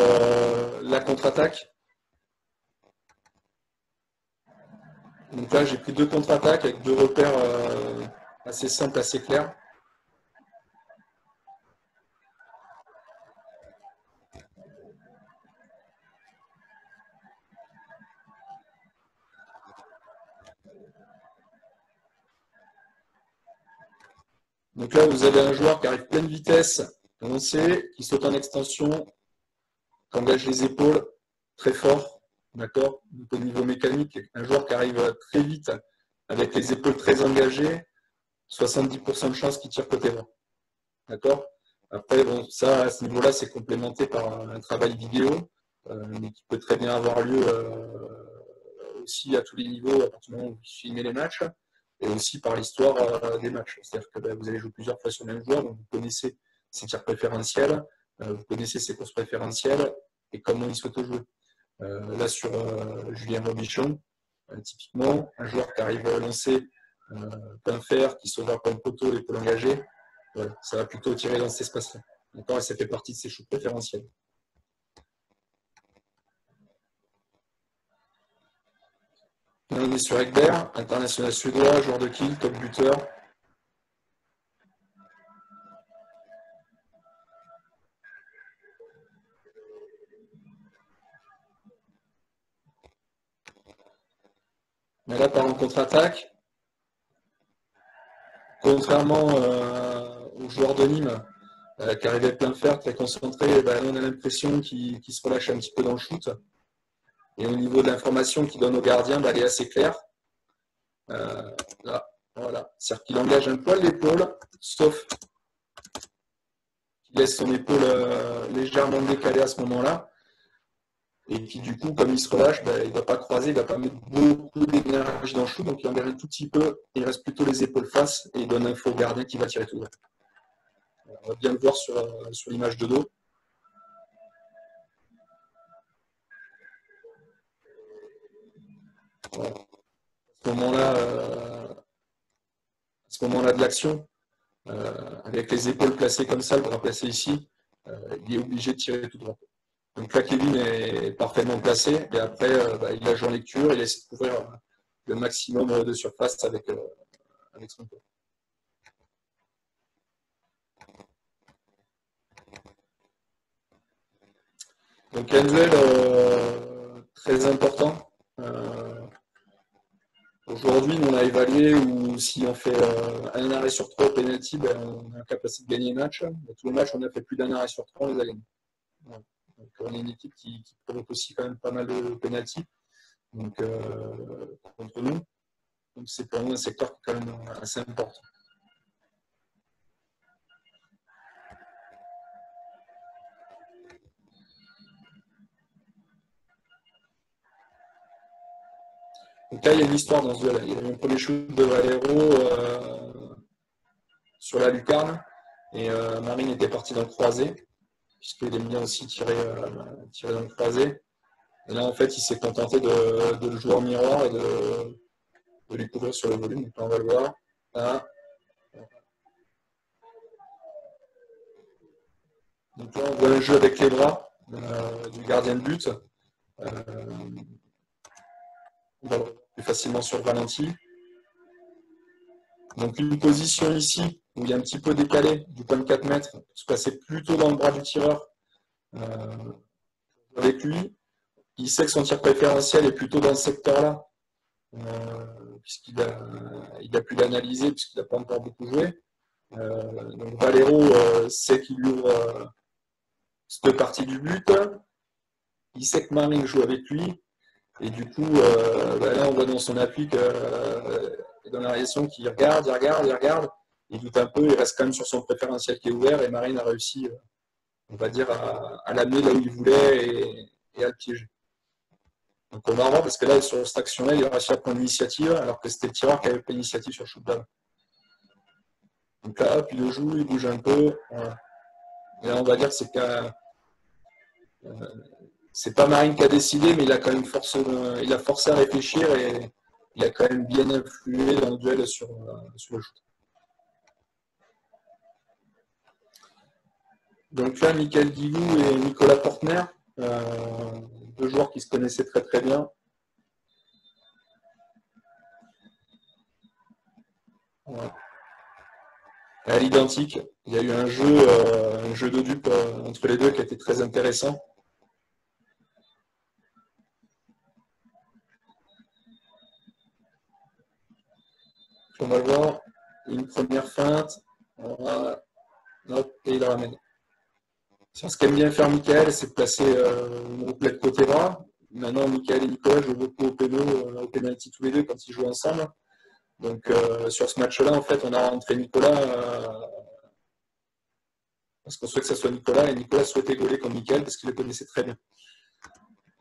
la contre-attaque. Donc là, j'ai pris 2 contre-attaques avec 2 repères assez simples, assez clairs. Donc là, vous avez un joueur qui arrive pleine vitesse, lancé, qui saute en extension, qui engage les épaules très fort, d'accord. Au niveau mécanique, un joueur qui arrive très vite, avec les épaules très engagées, 70% de chances qu'il tire côté droit. D'accord. Après, bon, ça, à ce niveau-là, c'est complémenté par un travail vidéo, mais qui peut très bien avoir lieu aussi à tous les niveaux, à partir du moment où vous filmez les matchs, et aussi par l'histoire des matchs. C'est-à-dire que vous allez jouer plusieurs fois sur le même joueur, donc vous connaissez ses tirs préférentiels, vous connaissez ses courses préférentielles, et comment il souhaite jouer. Là, sur Julien Robichon, typiquement, un joueur qui arrive à lancer pain fer, qui sauvera pas le poteau, l'épaule engagée, ça va plutôt tirer dans cet espace-là. D'accord. Et ça fait partie de ses shoots préférentiels. Là, on est sur Ekberg, international suédois, joueur de kill, top buteur. Mais là, par en contre-attaque, contrairement aux joueurs de Nîmes qui arrivaient plein fer, très concentrés, là, on a l'impression qu'ils se relâchent un petit peu dans le shoot. Et au niveau de l'information qu'il donne au gardien, elle est assez claire. Là, voilà. C'est-à-dire qu'il engage un poil l'épaule, sauf qu'il laisse son épaule légèrement décalée à ce moment-là. Et puis du coup, comme il se relâche, il ne va pas croiser, il ne va pas mettre beaucoup d'énergie dans le shoot, donc il engage un tout petit peu, il reste plutôt les épaules face et il donne un faux gardien qui va tirer tout droit. On va bien le voir sur l'image de dos. Voilà. À ce moment-là de l'action, avec les épaules placées comme ça, le bras placé ici, il est obligé de tirer tout droit. Donc là, Kevin est parfaitement placé, et après, il a joué en lecture, il essaie de couvrir le maximum de surface avec son corps. Donc un duel très important. Aujourd'hui, on a évalué où si on fait un arrêt sur 3 au penalty, on a la capacité de gagner le match. Dans tous les matchs, on a fait plus d'un arrêt sur 3, on les a gagnés. Voilà. Donc, on est une équipe qui provoque aussi quand même pas mal de penalty contre nous. Donc c'est pour nous un secteur qui est quand même assez important. Donc là, il y a une histoire dans ce duel. Il y a eu un premier shoot de Valero sur la lucarne et Marine était partie dans le croisé, puisqu'il aime bien aussi tirer dans le croisé. Et là, en fait, il s'est contenté de le jouer en miroir et de lui couvrir sur le volume. Donc là, on va le voir. Là. Donc là, on voit un jeu avec les bras du gardien de but. On va le voir plus facilement sur le ralenti. Donc une position ici où il est un petit peu décalé du point de 4 mètres, pour se passer plutôt dans le bras du tireur avec lui. Il sait que son tir préférentiel est plutôt dans ce secteur-là, puisqu'il a pu l'analyser, puisqu'il n'a pas encore beaucoup joué. Donc Valero sait qu'il ouvre cette partie du but. Il sait que Marine joue avec lui. Et du coup, là, on voit dans son appui dans la réaction qu'il regarde, il regarde. Il doute un peu, il reste quand même sur son préférentiel qui est ouvert. Et Marine a réussi, on va dire, à l'amener là où il voulait et à le piéger. Donc on va voir, parce que là, sur cette action-là, il a réussi à prendre l'initiative, alors que c'était le tireur qui avait pris l'initiative sur le shoot down. Donc là, hop, il le joue, il bouge un peu. Voilà. Et là, on va dire que c'est pas Marine qui a décidé, mais il a quand même forcé à réfléchir et il a quand même bien influé dans le duel sur le shoot. Donc là, Michael Guillou et Nicolas Portner, deux joueurs qui se connaissaient très très bien. Voilà. À l'identique, il y a eu un jeu de dupes entre les deux qui a été très intéressant. On va le voir, une première feinte, voilà. Hop, et il ramène. Ce qu'aime bien faire Michael, c'est de placer une rouplette côté bras. Maintenant, Michael et Nicolas jouent beaucoup au penalty tous les deux quand ils jouent ensemble. Donc sur ce match-là, en fait, on a rentré Nicolas parce qu'on souhaite que ce soit Nicolas, et Nicolas souhaitait gauler comme Michael parce qu'il le connaissait très bien.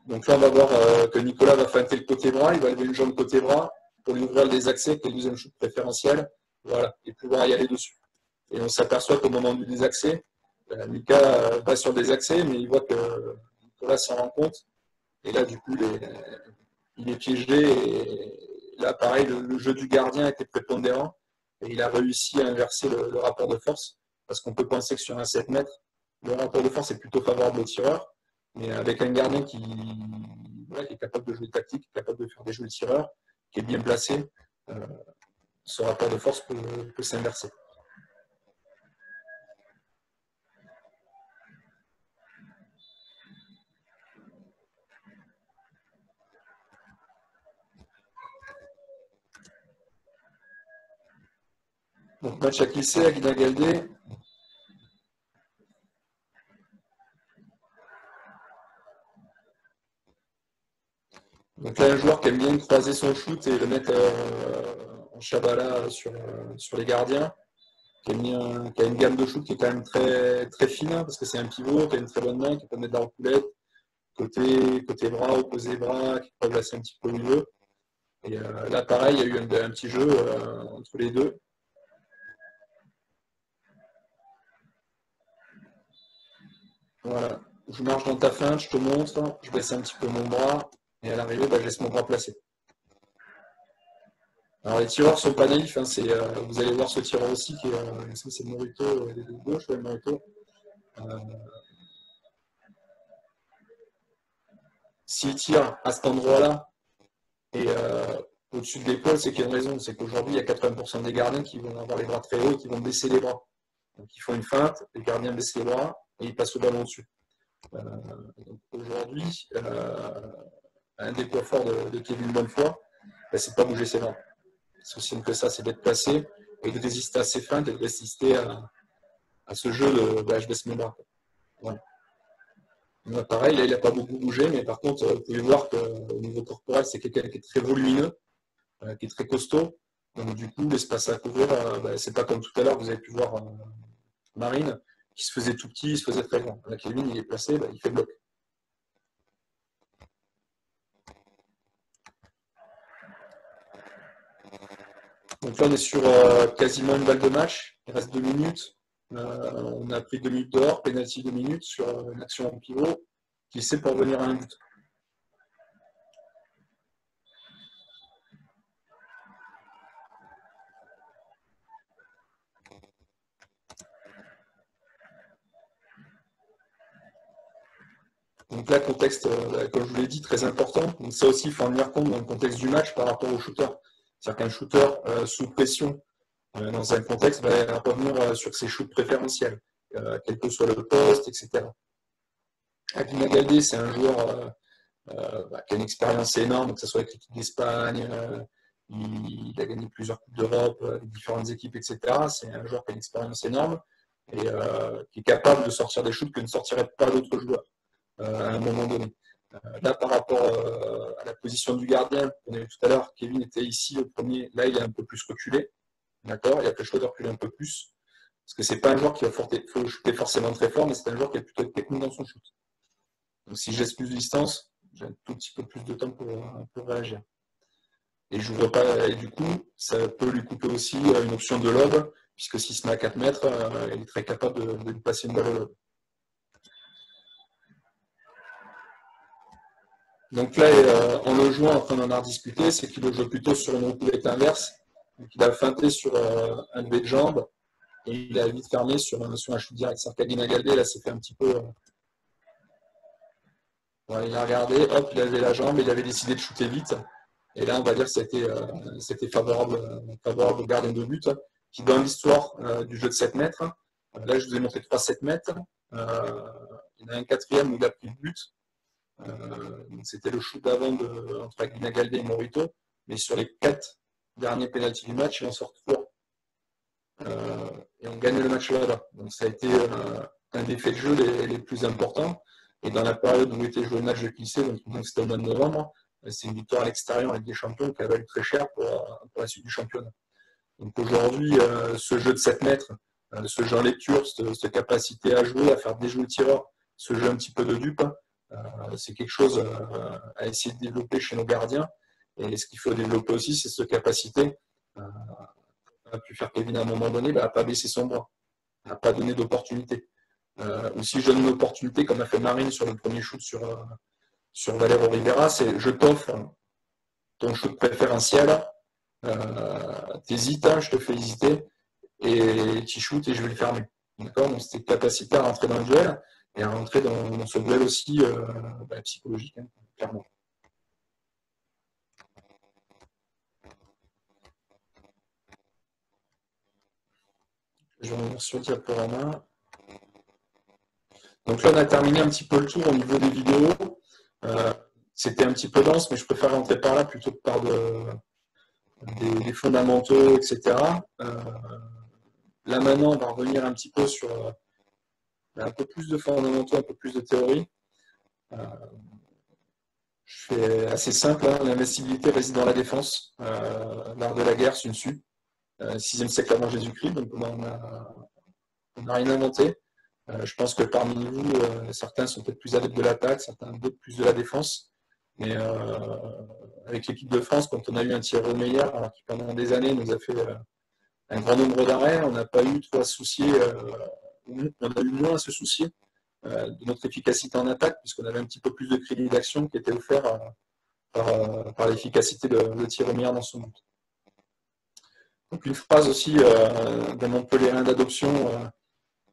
Donc là, on va voir que Nicolas va feinter le côté bras, il va lever une jambe côté bras pour lui ouvrir les accès, qui est le deuxième shoot préférentiel, voilà, et pouvoir y aller dessus. Et on s'aperçoit qu'au moment du désaccès, Mika va sur des accès, mais il voit que Nicolas s'en rend compte. Et là, du coup, il est piégé. Et là, pareil, le jeu du gardien était prépondérant. Et il a réussi à inverser le rapport de force. Parce qu'on peut penser que sur un 7 mètres, le rapport de force est plutôt favorable au tireur. Mais avec un gardien qui est capable de jouer tactique, capable de faire des jeux de tireur, qui est bien placé, ce rapport de force peut s'inverser. Donc match à Kissé, à Guinagaldé. Donc là, un joueur qui aime bien croiser son shoot et le mettre en chabala sur les gardiens, qui a une gamme de shoot qui est quand même très, très fine, parce que c'est un pivot, qui a une très bonne main, qui peut mettre de la reculette, côté bras, opposé bras, qui peut placer un petit peu où il veut. Et là, pareil, il y a eu un petit jeu entre les deux. Voilà. Je marche dans ta feinte, je te montre, je baisse un petit peu mon bras, et à l'arrivée, je laisse mon bras placé. Alors les tireurs sont pas naïfs, hein, vous allez voir ce tireur aussi, c'est Morito, de gauche, ouais, Morito. S'il tire à cet endroit-là, et au-dessus de l'épaule, c'est qu'il y a une raison, c'est qu'aujourd'hui, il y a 80% des gardiens qui vont avoir les bras très hauts et qui vont baisser les bras. Donc ils font une feinte, les gardiens baissent les bras et ils passent le ballon dessus. Aujourd'hui, un des points forts de Kevin Bonnefoy, c'est de ne pas bouger ses bras. C'est aussi simple que ça, c'est d'être placé et de résister à ses feintes et de résister à ce jeu de je baisse mes bras. Voilà. Donc, pareil, là, il n'a pas beaucoup bougé, mais par contre, vous pouvez voir qu'au niveau corporel, c'est quelqu'un qui est très volumineux, qui est très costaud. Donc, du coup, l'espace à couvrir, c'est pas comme tout à l'heure, vous avez pu voir Marine, qui se faisait tout petit, il se faisait très grand. Là, Kevin, il est placé, il fait bloc. Donc là, on est sur quasiment une balle de match. Il reste 2 minutes. On a pris 2 minutes dehors, penalty 2 minutes sur une action en pivot qui essaie pour venir à un but. Donc là, contexte, comme je vous l'ai dit, très important. Donc ça aussi, il faut en tenir compte dans le contexte du match par rapport au shooter. C'est-à-dire qu'un shooter sous pression, dans un contexte, va revenir sur ses shoots préférentiels, quel que soit le poste, etc. Aguina Galdé, c'est un joueur qui a une expérience énorme, que ce soit avec l'équipe d'Espagne, il a gagné plusieurs Coupes d'Europe avec différentes équipes, etc. C'est un joueur qui a une expérience énorme et qui est capable de sortir des shoots que ne sortiraient pas d'autres joueurs à un moment donné. Là, par rapport à la position du gardien, on a vu tout à l'heure, Kevin était ici au premier, là il est un peu plus reculé, d'accord, il a fait le choix de reculer un peu plus, parce que c'est pas un joueur qui va shooter forcément très fort, mais c'est un joueur qui est plutôt technique dans son shoot. Donc si je laisse plus de distance, j'ai un tout petit peu plus de temps pour réagir. Et j'ouvre pas, et du coup, ça peut lui couper aussi une option de lob, puisque s'il se met à 4 mètres, il est très capable de lui passer une balle au lob. Donc là, en le jouant, après on en a rediscuté, c'est qu'il le joue plutôt sur une roulette inverse. Donc il a feinté sur un levé de jambe et il a vite fermé sur un shoot direct. C'est-à-dire qu'Aguina Galdé, là, s'est fait un petit peu. Ouais, il a regardé, hop, il avait la jambe, il avait décidé de shooter vite. Et là, on va dire que c'était favorable au gardien de but, qui dans l'histoire du jeu de 7 mètres, là je vous ai montré 3 7 mètres, il y en a un quatrième où il a pris le but. C'était le shoot d'avant entre Aguina Galdé et Morito, mais sur les 4 derniers pénaltys du match, il en sort 3. Et on gagne le match là-bas. Donc ça a été un des faits de jeu les plus importants. Et dans la période où était joué le match de Clissé, donc c'était au mois de novembre, c'est une victoire à l'extérieur avec des champions qui a valu très cher pour la suite du championnat. Donc aujourd'hui, ce jeu de 7 mètres, ce jeu en lecture, cette capacité à jouer, à faire déjouer le tireur, ce jeu un petit peu de dupe, c'est quelque chose à essayer de développer chez nos gardiens. Et ce qu'il faut développer aussi, c'est cette capacité, a pu faire Kevin à un moment donné, à ne pas baisser son bras, à ne pas donner d'opportunité. Ou si je donne une opportunité, comme a fait Marine sur le premier shoot sur Valero Rivera, c'est je t'offre ton shoot préférentiel, t'hésites, je te fais hésiter, et tu shootes et je vais le fermer. D'accord. Donc c'était capacité à rentrer dans le duel et à rentrer dans ce duel aussi psychologique, clairement. Je vais revenir sur le diaporama. Donc là, on a terminé un petit peu le tour au niveau des vidéos. C'était un petit peu dense, mais je préfère rentrer par là plutôt que par des fondamentaux, etc. Là, maintenant, on va revenir un petit peu sur un peu plus de fondamentaux, un peu plus de théorie. Je fais assez simple, hein. L'investibilité réside dans la défense. L'art de la guerre, Sun Tzu, 6e siècle avant Jésus-Christ, donc on n'a rien inventé. Je pense que parmi vous, certains sont peut-être plus adeptes de l'attaque, certains d'autres plus de la défense. Mais avec l'équipe de France, quand on a eu un Thierry Meyer, alors qui pendant des années nous a fait un grand nombre d'arrêts, on n'a pas eu trop à se soucier, on a eu moins à se soucier de notre efficacité en attaque, puisqu'on avait un petit peu plus de crédit d'action qui était offert par l'efficacité de Thierry Meyer dans son but. Donc une phrase aussi d'un Montpellierin d'adoption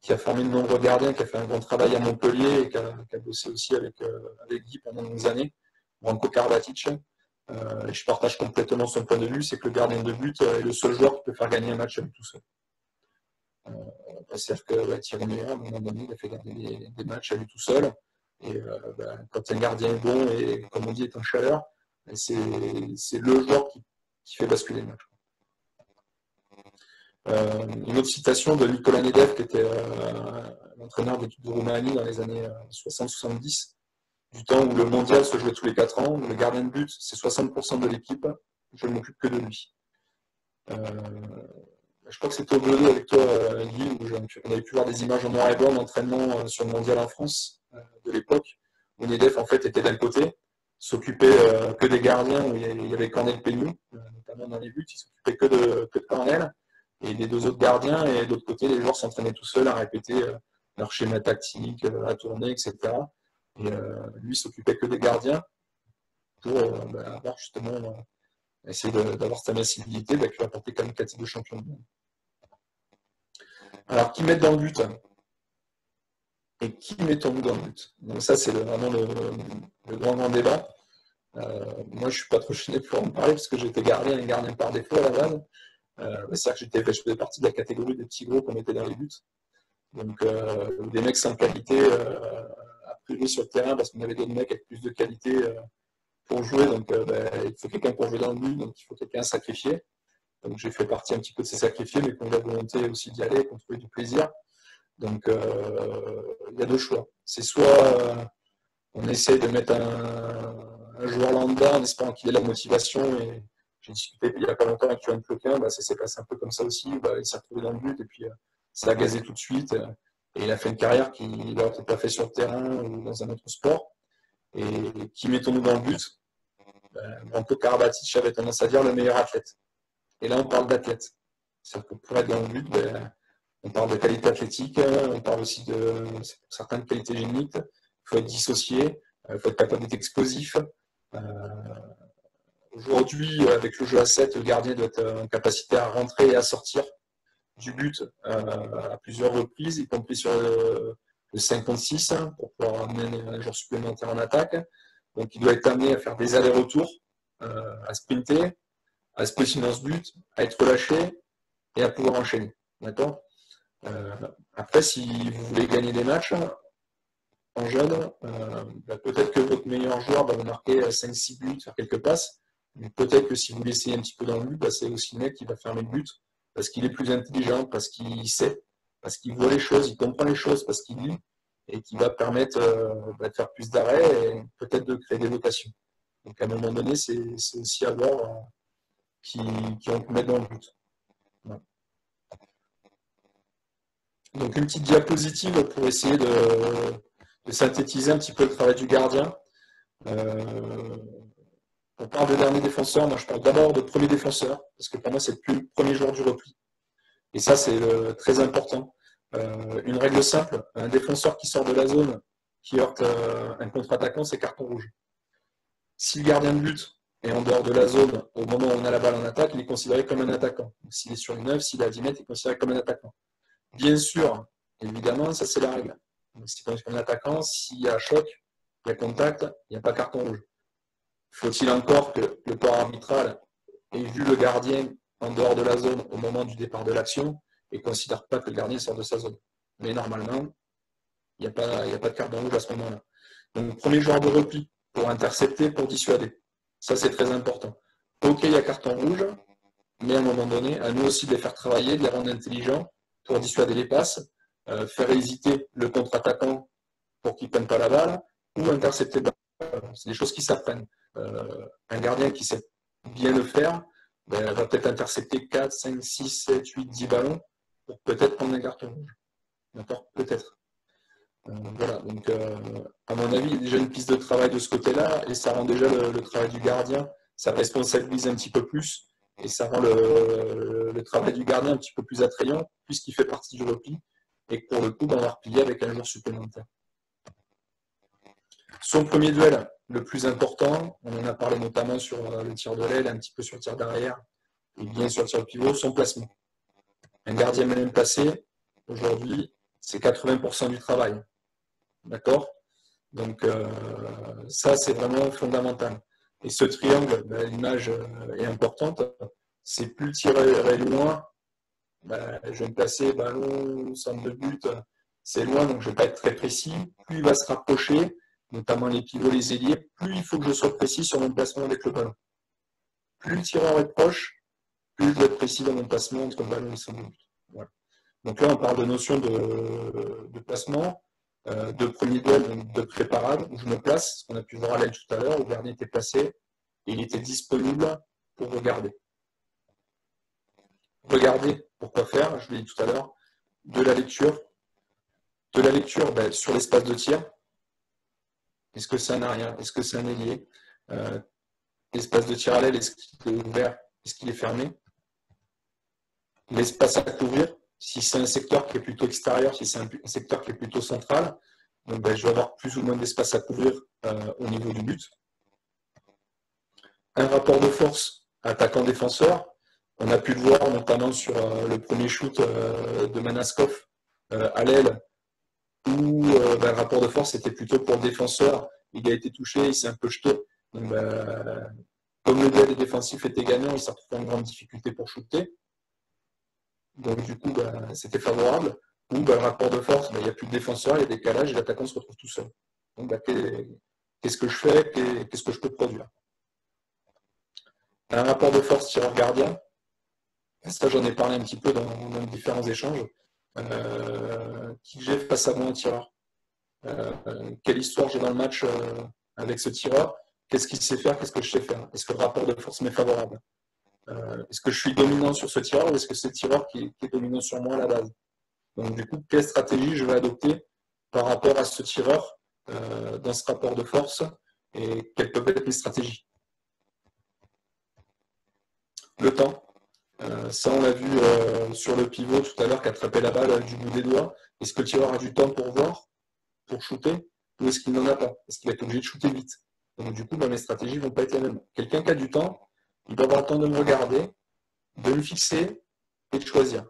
qui a formé de nombreux gardiens, qui a fait un grand travail à Montpellier et qui a bossé aussi avec Guy pendant des années, Branko Karabatic. Je partage complètement son point de vue, c'est que le gardien de but est le seul joueur qui peut faire gagner un match à lui tout seul. C'est-à-dire que Thierry Meyer, à un moment donné, il a fait gagner des matchs à lui tout seul. Et quand un gardien est bon et, comme on dit, est en chaleur, c'est le joueur qui fait basculer le match. Une autre citation de Nicolas Nedev, qui était l'entraîneur de l'équipe de Roumanie dans les années 60-70, du temps où le mondial se jouait tous les 4 ans, le gardien de but, c'est 60% de l'équipe, je ne m'occupe que de lui. Je crois que c'était au Bleu avec toi, Guy, où on avait pu voir des images en noir et blanc d'entraînement sur le mondial en France de l'époque, où Nedev en fait était d'un côté, s'occupait que des gardiens, où il y avait Cornel Peignou, notamment dans les buts, il s'occupait que de Cornel, et les 2 autres gardiens, et de l'autre côté, les joueurs s'entraînaient tout seuls à répéter leur schéma tactique, à tourner, etc. Et lui s'occupait que des gardiens pour avoir justement essayer d'avoir cette invincibilité qui va apporter quand même 4 titres de champion du monde. Alors, qui mettent dans le but? et qui mettons-nous dans le but? Donc ça, c'est vraiment le grand débat. Moi, je ne suis pas trop gêné pour en parler, parce que j'étais gardien et gardien par défaut à la base. C'est-à-dire que je faisais partie de la catégorie des petits gros qu'on mettait dans les buts. Donc, des mecs sans qualité, a priori sur le terrain, parce qu'on avait d'autres mecs avec plus de qualité pour jouer. Donc, il faut quelqu'un pour jouer dans le but, donc il faut quelqu'un à sacrifier. Donc, j'ai fait partie un petit peu de ces sacrifiés, mais qu'on a la volonté aussi d'y aller, qu'on trouvait du plaisir. Donc, il y a deux choix. C'est soit on essaie de mettre un joueur lambda en espérant qu'il ait la motivation. Et j'ai discuté il n'y a pas longtemps avec Yoann Ploquin, ça s'est passé un peu comme ça aussi. Il s'est retrouvé dans le but et puis ça a gazé tout de suite. Et il a fait une carrière qu'il n'aurait peut-être pas fait sur le terrain ou dans un autre sport. Et qui mettons-nous dans le but? Branko Karabatic avait tendance à dire le meilleur athlète. Et là, on parle d'athlète. C'est-à-dire que pour être dans le but, on parle de qualité athlétique, on parle aussi de certaines qualités géniques. Il faut être dissocié, il faut être capable d'être explosif. Aujourd'hui, avec le jeu à 7, le gardien doit être en capacité à rentrer et à sortir du but à plusieurs reprises, y compris sur le 56, pour pouvoir amener un joueur supplémentaire en attaque. Donc, il doit être amené à faire des allers-retours, à sprinter, à se positionner dans ce but, à être relâché et à pouvoir enchaîner. D'accord ? Après, si vous voulez gagner des matchs en jeune, peut-être que votre meilleur joueur va vous marquer 5-6 buts, faire quelques passes, mais peut-être que si vous laissez un petit peu dans le but, c'est aussi le mec qui va fermer le but, parce qu'il est plus intelligent, parce qu'il sait, parce qu'il voit les choses, il comprend les choses, parce qu'il lit, et qui va permettre de faire plus d'arrêts et peut-être de créer des vocations. Donc à un moment donné, c'est aussi à voir qui on peut mettre dans le but. Voilà. Donc une petite diapositive pour essayer de synthétiser un petit peu le travail du gardien. On parle de dernier défenseur, moi je parle d'abord de premier défenseur, parce que pour moi c'est le premier joueur du repli. Et ça c'est très important. Une règle simple, un défenseur qui sort de la zone, qui heurte un contre-attaquant, c'est carton rouge. Si le gardien de but est en dehors de la zone au moment où on a la balle en attaque, il est considéré comme un attaquant. S'il est sur une 9, s'il est à 10 mètres, il est considéré comme un attaquant. Bien sûr, évidemment, ça c'est la règle. Si c'est un attaquant, s'il y a choc, il y a contact, il n'y a pas carton rouge. Faut-il encore que le corps arbitral ait vu le gardien en dehors de la zone au moment du départ de l'action et ne considère pas que le gardien sort de sa zone. Mais normalement, il n'y a pas de carton rouge à ce moment-là. Donc, premier joueur de repli pour intercepter, pour dissuader. Ça, c'est très important. Ok, il y a carton rouge, mais à un moment donné, à nous aussi de les faire travailler, de les rendre intelligents pour dissuader les passes, faire hésiter le contre-attaquant pour qu'il ne prenne pas la balle, ou intercepter le ballon. C'est des choses qui s'apprennent. Un gardien qui sait bien le faire va peut-être intercepter 4, 5, 6, 7, 8, 10 ballons pour peut-être prendre un carton rouge. D'accord ? Peut-être. Voilà, donc à mon avis, il y a déjà une piste de travail de ce côté-là, et ça rend déjà le travail du gardien, ça responsabilise un petit peu plus, et ça rend le travail du gardien un petit peu plus attrayant, puisqu'il fait partie du repli, et que pour le coup, on va replier avec un joueur supplémentaire. Son premier duel, le plus important, on en a parlé notamment sur le tir de l'aile, un petit peu sur le tir d'arrière, et bien sur le tir de pivot, son placement. Un gardien même placé, aujourd'hui, c'est 80% du travail. D'accord ? Donc ça, c'est vraiment fondamental. Et ce triangle, l'image est importante. C'est plus le tir est loin, je vais me placer, ballon, centre de but, c'est loin, donc je ne vais pas être très précis. Plus il va se rapprocher, notamment les pivots, les ailiers, plus il faut que je sois précis sur mon placement avec le ballon. Plus le tireur est proche, plus je dois être précis dans mon placement entre le ballon et son but. Voilà. Donc là, on parle de notion de placement, de premier duel, donc de préparade, où je me place, ce qu'on a pu voir à l'aile tout à l'heure, où le gardien était placé, et il était disponible pour regarder. Regarder, pourquoi faire? Je l'ai dit tout à l'heure, de la lecture. De la lecture sur l'espace de tir. Est-ce que c'est un arrière? Est-ce que c'est un ailier? L'espace de tir à l'aile, est-ce qu'il est ouvert? Est-ce qu'il est fermé? L'espace à couvrir, si c'est un secteur qui est plutôt extérieur, si c'est un secteur qui est plutôt central, donc je vais avoir plus ou moins d'espace à couvrir au niveau du but. Un rapport de force attaquant-défenseur, on a pu le voir notamment sur le premier shoot de Manaskov à l'aile, où le rapport de force était plutôt pour le défenseur. Il a été touché, il s'est un peu jeté. Donc, comme le duel défensif était gagnant, il s'est retrouvé en grande difficulté pour shooter. Donc du coup, c'était favorable. Ou le rapport de force, il n'y a plus de défenseur, il y a décalage et l'attaquant se retrouve tout seul. Donc qu'est-ce que je fais, qu'est-ce que je peux produire? Un rapport de force tireur-gardien, ça j'en ai parlé un petit peu dans différents échanges. Qui j'ai face à moi un tireur? Quelle histoire j'ai dans le match avec ce tireur? Qu'est-ce qu'il sait faire? Qu'est-ce que je sais faire? Est-ce que le rapport de force m'est favorable? Est-ce que je suis dominant sur ce tireur ou est-ce que c'est le tireur qui est dominant sur moi à la base? Donc du coup, quelle stratégie je vais adopter par rapport à ce tireur dans ce rapport de force et quelles peuvent être mes stratégies? Le temps. Ça, on l'a vu sur le pivot tout à l'heure qui attrapait la balle du bout des doigts. Est-ce que le tireur a du temps pour voir, pour shooter, ou est-ce qu'il n'en a pas? Est-ce qu'il va être obligé de shooter vite? Donc du coup, mes stratégies ne vont pas être les mêmes. Quelqu'un qui a du temps, il doit avoir le temps de me regarder, de me fixer et de choisir.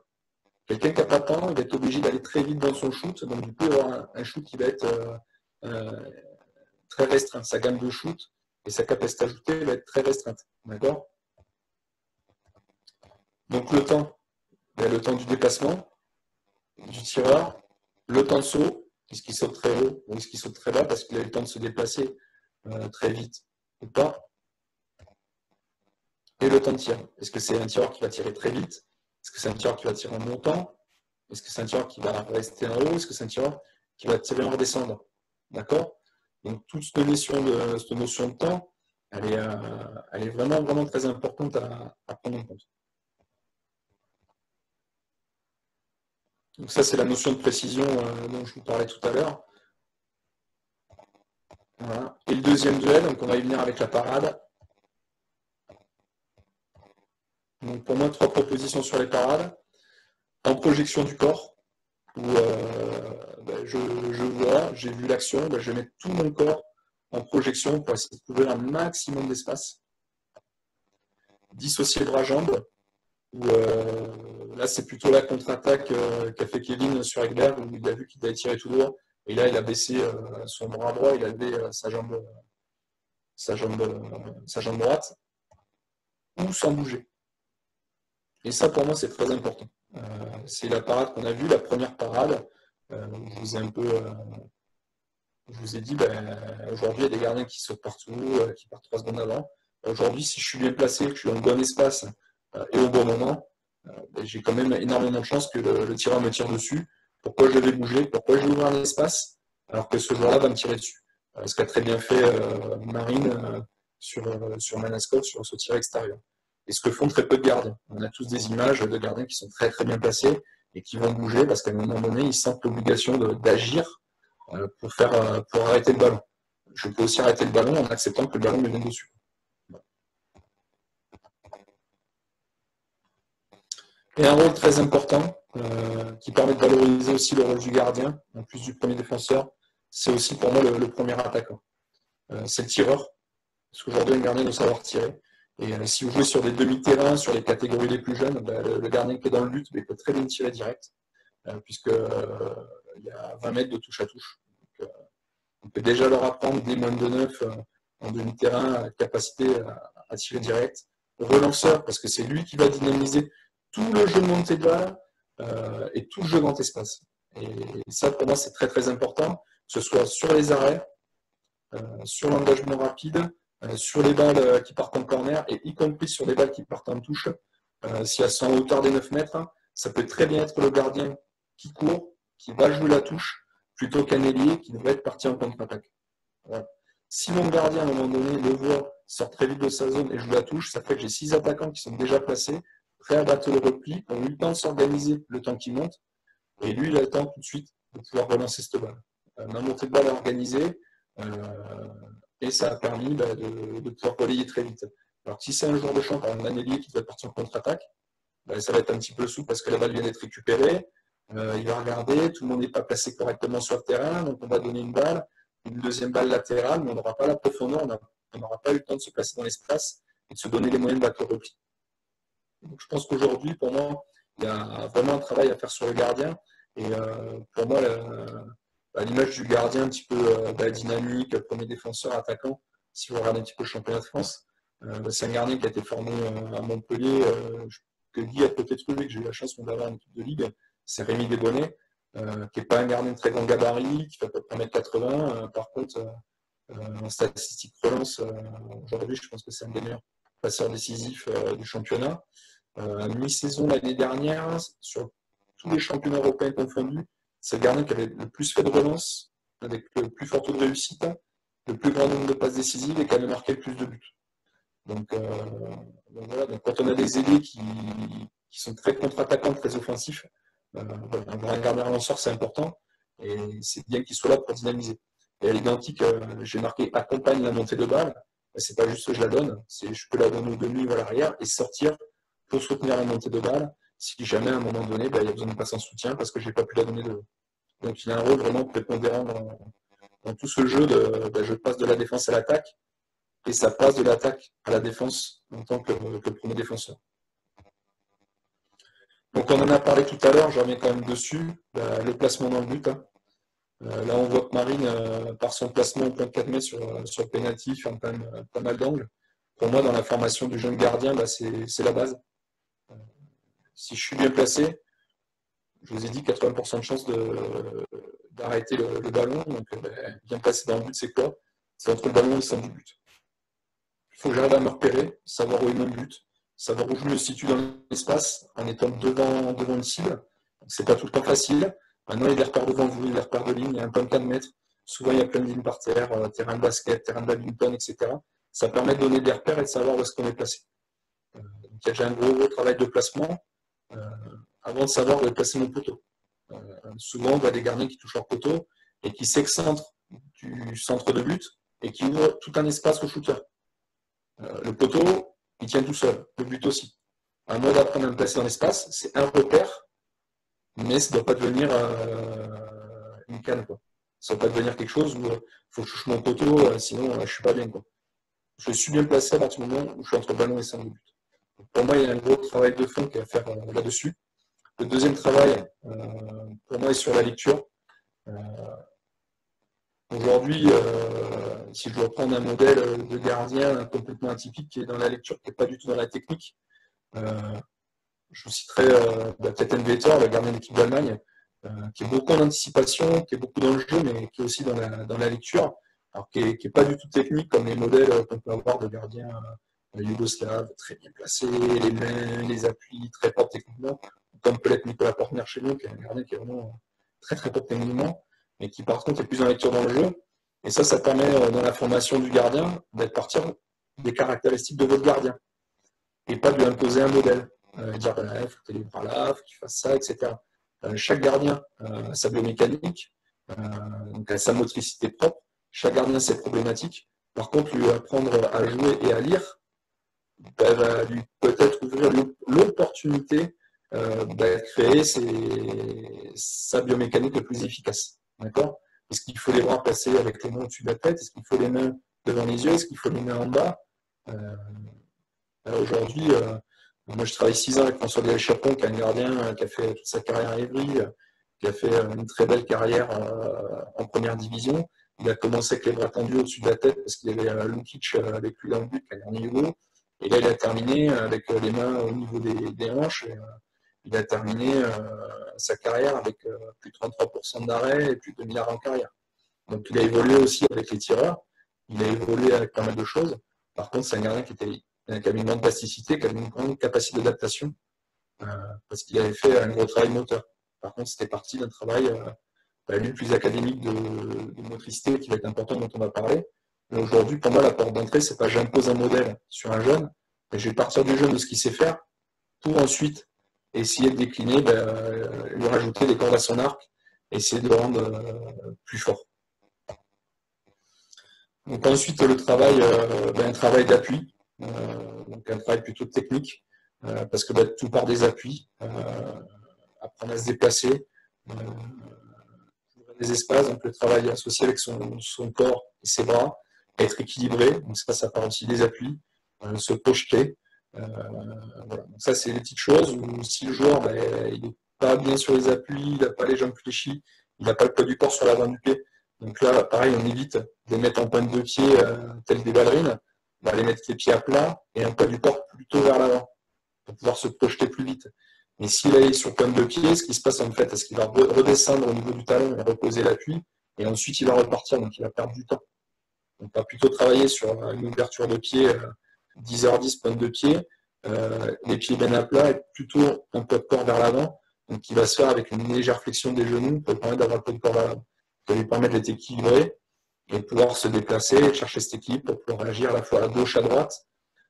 Quelqu'un qui n'a pas de temps, il va être obligé d'aller très vite dans son shoot, donc du coup, il va avoir un shoot qui va être très restreint. Sa gamme de shoot et sa capacité à shooter va être très restreinte. D'accord? Donc le temps du déplacement, du tireur, le temps de saut, est-ce qu'il saute très haut ou est-ce qu'il saute très bas parce qu'il a eu le temps de se déplacer très vite ou pas, et le temps de tir. Est-ce que c'est un tireur qui va tirer très vite? Est-ce que c'est un tireur qui va tirer en montant? Est-ce que c'est un tireur qui va rester en haut? Est-ce que c'est un tireur qui va tirer en redescendant? D'accord? Donc toute cette notion de temps, elle est vraiment, vraiment très importante à prendre en compte. Donc ça, c'est la notion de précision dont je vous parlais tout à l'heure. Voilà. Et le deuxième duel, donc on va y venir avec la parade. Donc pour moi, 3 propositions sur les parades. En projection du corps, où je vois, j'ai vu l'action, je vais mettre tout mon corps en projection pour essayer de couvrir un maximum d'espace. Dissocier bras-jambes, où là c'est plutôt la contre-attaque qu'a fait Kevin sur Egbert, où il a vu qu'il allait tirer tout droit, et là il a baissé son bras droit, il a levé sa jambe droite, ou sans bouger. Et ça pour moi c'est très important. C'est la parade qu'on a vue, la première parade, je vous ai dit, aujourd'hui, il y a des gardiens qui sautent partout, qui partent 3 secondes avant. Aujourd'hui, si je suis bien placé, que je suis dans le bon espace et au bon moment, j'ai quand même énormément de chances que le tireur me tire dessus. Pourquoi je vais bouger? Pourquoi je vais ouvrir un espace alors que ce joueur-là va me tirer dessus? Ce qu'a très bien fait Marine sur Manascov, sur ce tir extérieur. Et ce que font très peu de gardiens. On a tous des images de gardiens qui sont très très bien placés et qui vont bouger parce qu'à un moment donné, ils sentent l'obligation d'agir pour arrêter le ballon. Je peux aussi arrêter le ballon en acceptant que le ballon me vienne dessus. Et un rôle très important qui permet de valoriser aussi le rôle du gardien, en plus du premier défenseur, c'est aussi pour moi le premier attaquant. C'est le tireur, parce qu'aujourd'hui, un gardien doit savoir tirer. Et si vous jouez sur des demi-terrains, sur les catégories les plus jeunes, le gardien qui est dans le but peut très bien tirer direct, puisqu'il y a 20 mètres de touche à touche. Donc, on peut déjà leur apprendre dès moins de 9 en demi-terrain, capacité à tirer direct. Relanceur, parce que c'est lui qui va dynamiser tout le jeu de montée de balle et tout le jeu grand espace. Et ça, pour moi, c'est très très important, que ce soit sur les arrêts, sur l'engagement rapide, sur les balles qui partent en corner et y compris sur les balles qui partent en touche. Si elles sont en hauteur des 9 mètres, ça peut très bien être le gardien qui court, qui va jouer la touche, plutôt qu'un ailier qui devrait être parti en contre-attaque. Voilà. Si mon gardien, à un moment donné, le voit, sort très vite de sa zone et joue la touche, ça fait que j'ai 6 attaquants qui sont déjà placés, prêts à battre le repli, qui ont eu le temps de s'organiser le temps qu'il monte, et lui, il a le temps tout de suite de pouvoir relancer cette balle. Ma montée de balle est organisée, et ça a permis de pouvoir relayer très vite. Alors si c'est un joueur de champ, par exemple un ailier qui doit partir en contre-attaque, ça va être un petit peu souple parce que la balle vient d'être récupérée, il va regarder, tout le monde n'est pas placé correctement sur le terrain, donc on va donner une balle, une deuxième balle latérale, mais on n'aura pas la profondeur, on n'aura pas eu le temps de se placer dans l'espace et de se donner les moyens de battre le repli. Donc je pense qu'aujourd'hui, pour moi, il y a vraiment un travail à faire sur le gardien, et pour moi, à l'image du gardien un petit peu dynamique, premier défenseur, attaquant, si vous regardez un petit peu le championnat de France. C'est un gardien qui a été formé à Montpellier, que Guy a peut-être trouvé, que j'ai eu la chance d'avoir une équipe de ligue. C'est Rémi Desbonnets, qui n'est pas un gardien de très grand gabarit, qui fait à peu près 1m80. Par contre, en statistique relance, aujourd'hui, je pense que c'est un des meilleurs passeurs décisifs du championnat. À mi-saison l'année dernière, sur tous les championnats européens confondus, c'est le gardien qui avait le plus fait de relances, avec le plus fort taux de réussite, le plus grand nombre de passes décisives et qui avait marqué le plus de buts. Donc voilà, donc quand on a des ailiers qui sont très contre-attaquants, très offensifs, avoir un gardien lanceur, c'est important. Et c'est bien qu'il soit là pour dynamiser. Et à l'identique, j'ai marqué accompagne la montée de balle. C'est pas juste que je la donne, c'est je peux la donner au demi ou à l'arrière et sortir pour soutenir la montée de balle. Si jamais à un moment donné, il y a besoin de passer en soutien parce que je n'ai pas pu la donner de haut. Donc il a un rôle vraiment prépondérant dans tout ce jeu je passe de la défense à l'attaque et ça passe de l'attaque à la défense en tant que premier défenseur. Donc on en a parlé tout à l'heure, je reviens quand même dessus, le placement dans le but. Là on voit que Marine, par son placement au point de 4 mètres sur le pénalty, fait quand même pas mal d'angles. Pour moi, dans la formation du jeune gardien, c'est la base. Si je suis bien placé, je vous ai dit 80% de chance d'arrêter le ballon. Donc, bien placé dans le but, c'est quoi? C'est entre le ballon et le centre du but. Il faut que j'arrive à me repérer, savoir où est mon but, savoir où je me situe dans l'espace en étant devant une cible. C'est pas tout le temps facile. Maintenant, il y a des repères devant vous, il y a des repères de ligne, il y a un point de 4 mètres. Souvent, il y a plein de lignes par terre, terrain de basket, terrain de badminton, etc. Ça permet de donner des repères et de savoir où est-ce qu'on est placé. Donc, il y a déjà un gros travail de placement avant de savoir où est placé mon poteau. Souvent, on voit des gardiens qui touchent leur poteau et qui s'excentrent du centre de but et qui ouvrent tout un espace au shooter. Le poteau, il tient tout seul, le but aussi. Un mode d'apprendre à me placer dans l'espace, c'est un repère, mais ça ne doit pas devenir une canne. Quoi. Ça ne doit pas devenir quelque chose où il faut que je touche mon poteau, sinon je ne suis pas bien. Quoi. Je suis bien placé à partir du moment où je suis entre le ballon et le centre de but. Donc, pour moi, il y a un gros travail de fond qu'il y a à faire là-dessus. Le deuxième travail, pour moi, est sur la lecture. Aujourd'hui, si je dois prendre un modèle de gardien complètement atypique qui est dans la lecture, qui n'est pas du tout dans la technique, je vous citerai peut-être Envetor, le gardien de l'équipe d'Allemagne, qui est beaucoup en anticipation, qui est beaucoup dans le jeu, mais qui est aussi dans la lecture, alors qui n'est pas du tout technique comme les modèles qu'on peut avoir de gardiens yougoslaves, très bien placés, les mains, les appuis, très propres techniquement, comme peut l'être Nicolas Portner chez nous, qui est un gardien qui est vraiment très très propre techniquement, mais qui par contre est plus en lecture dans le jeu. Et ça permet dans la formation du gardien d'être partir des caractéristiques de votre gardien et pas de lui imposer un modèle. Dire il faut que tu aies les bras là, il faut que tu fasses ça, etc. Chaque gardien a sa biomécanique, donc a sa motricité propre. Chaque gardien a ses problématiques. Par contre, lui apprendre à jouer et à lire va lui peut-être ouvrir l'opportunité de créer sa biomécanique le plus efficace. D'accord? Est-ce qu'il faut les bras placés avec les mains au-dessus de la tête? Est-ce qu'il faut les mains devant les yeux? Est-ce qu'il faut les mains en bas? Aujourd'hui, moi je travaille 6 ans avec François Chapon, qui est un gardien qui a fait toute sa carrière à Évry, qui a fait une très belle carrière en première division. Il a commencé avec les bras tendus au-dessus de la tête parce qu'il avait Lukic avec lui dans le but, qui a gagné Hugo. Et là, il a terminé avec les mains au niveau des hanches. Et, il a terminé sa carrière avec plus de 33% d'arrêt et plus de 2 milliards en carrière. Donc il a évolué aussi avec les tireurs. Il a évolué avec pas mal de choses. Par contre, c'est un gardien qui avait une grande plasticité, qui avait une grande capacité d'adaptation, parce qu'il avait fait un gros travail moteur. Par contre, c'était parti d'un travail lui plus académique de motricité qui va être important, dont on va parler. Mais aujourd'hui, pour moi, la porte d'entrée, c'est pas j'impose un modèle sur un jeune, mais je vais partir du jeune de ce qu'il sait faire pour ensuite essayer de décliner, lui rajouter des cordes à son arc, essayer de le rendre plus fort. Donc ensuite, le travail, un travail d'appui, donc un travail plutôt technique, parce que tout part des appuis, apprendre à se déplacer, des espaces, donc le travail associé avec son corps et ses bras, être équilibré, donc ça part aussi des appuis, se projeter. Voilà. Donc ça, c'est des petites choses où si le joueur il n'est pas bien sur les appuis, il n'a pas les jambes fléchies, il n'a pas le poids du corps sur l'avant du pied. Donc là, pareil, on évite de les mettre en pointe de pied telles des ballerines. On va les mettre les pieds à plat et un poids du corps plutôt vers l'avant pour pouvoir se projeter plus vite. Mais s'il est sur pointe de pied, ce qui se passe en fait, c'est qu'il va redescendre au niveau du talon et reposer l'appui, et ensuite il va repartir, donc il va perdre du temps. Donc on va plutôt travailler sur une ouverture de pied 10h10 pointe de pied, les pieds bien à plat et plutôt un poids de corps vers l'avant, donc qui va se faire avec une légère flexion des genoux pour permettre d'avoir le poids de corps vers l'avant. Ça va lui permettre d'être équilibré et de pouvoir se déplacer et chercher cet équilibre pour pouvoir agir à la fois à gauche, à droite,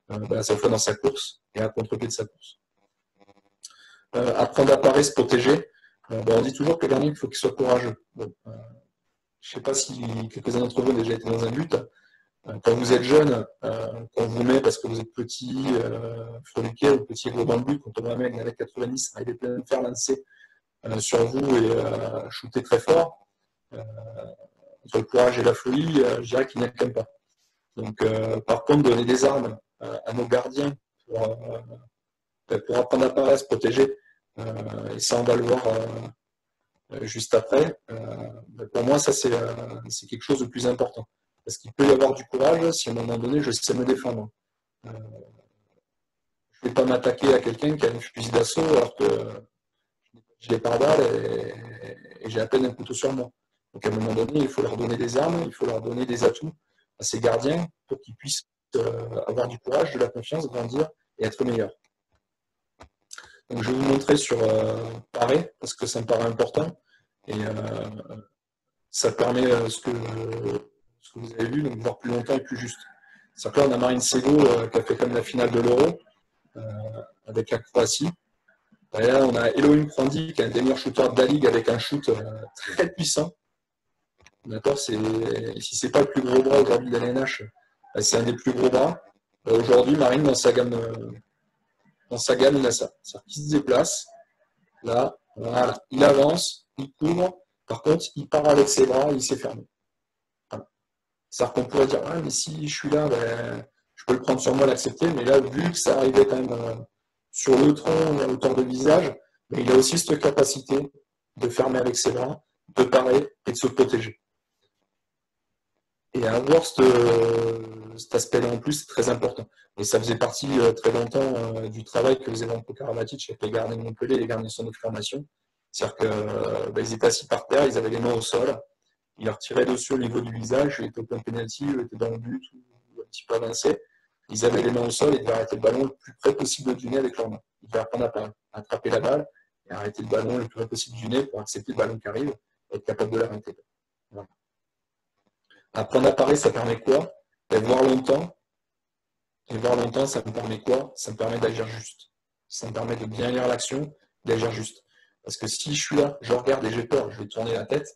à sa fois dans sa course et à contre-pied de sa course. Apprendre à parer, se protéger. On dit toujours que le dernier, il faut qu'il soit courageux. Bon, je ne sais pas si quelques-uns d'entre vous ont déjà été dans un but. Quand vous êtes jeune, quand on vous met parce que vous êtes petit, freluquet ou petit gros dans le but, quand on va mettre avec 90, arriver plein de fer lancer sur vous et shooter très fort, entre le courage et la folie, je dirais qu'il n'y a quand même pas. Donc, par contre, donner des armes à nos gardiens pour apprendre à parer, à se protéger, et ça, on va le voir juste après. Pour moi, ça, c'est quelque chose de plus important. Parce qu'il peut y avoir du courage si à un moment donné, je sais me défendre. Je ne vais pas m'attaquer à quelqu'un qui a une fusil d'assaut alors que je l'ai par balle et j'ai à peine un couteau sur moi. Donc à un moment donné, il faut leur donner des armes, il faut leur donner des atouts à ces gardiens pour qu'ils puissent avoir du courage, de la confiance, grandir et être meilleurs. Donc je vais vous montrer sur parer, parce que ça me paraît important. Et ça permet ce que vous avez vu, donc de voir plus longtemps et plus juste. C'est-à-dire que là, on a Marine Sego qui a fait comme la finale de l'Euro avec la Croatie. Et là, on a Elohim Prandi qui est un des meilleurs shooters de la ligue avec un shoot très puissant. D'accord, si c'est pas le plus gros bras aujourd'hui de la LNH, c'est un des plus gros bras. Aujourd'hui, Marine, dans sa gamme, il a ça. C'est-à-dire qu'il se déplace. Là, voilà. Il avance, il couvre. Par contre, il part avec ses bras, il s'est fermé. Voilà. C'est-à-dire qu'on pourrait dire, ah, mais si je suis là, ben, je peux le prendre sur moi, l'accepter. Mais là, vu que ça arrivait quand même sur le tronc, à hauteur de visage, mais il a aussi cette capacité de fermer avec ses bras, de parer et de se protéger. Et avoir cet aspect-là en plus, c'est très important. Et ça faisait partie très longtemps du travail que faisait Branko Karabatic avec les gardiens de Montpellier, les gardiens de son autre formation. C'est-à-dire qu'ils étaient assis par terre, ils avaient les mains au sol, ils leur tiraient dessus au niveau du visage, ils étaient au point de pénalty, ils étaient dans le but, ou un petit peu avancés. Ils avaient les mains au sol et devaient arrêter le ballon le plus près possible du nez avec leurs mains. Ils devaient apprendre à attraper la balle et arrêter le ballon le plus près possible du nez pour accepter le ballon qui arrive et être capable de l'arrêter. Voilà. Apprendre à parer, ça permet quoi? Et voir longtemps. Et voir longtemps, ça me permet quoi? Ça me permet d'agir juste. Ça me permet de bien lire l'action, d'agir juste. Parce que si je suis là, je regarde et j'ai peur, je vais tourner la tête,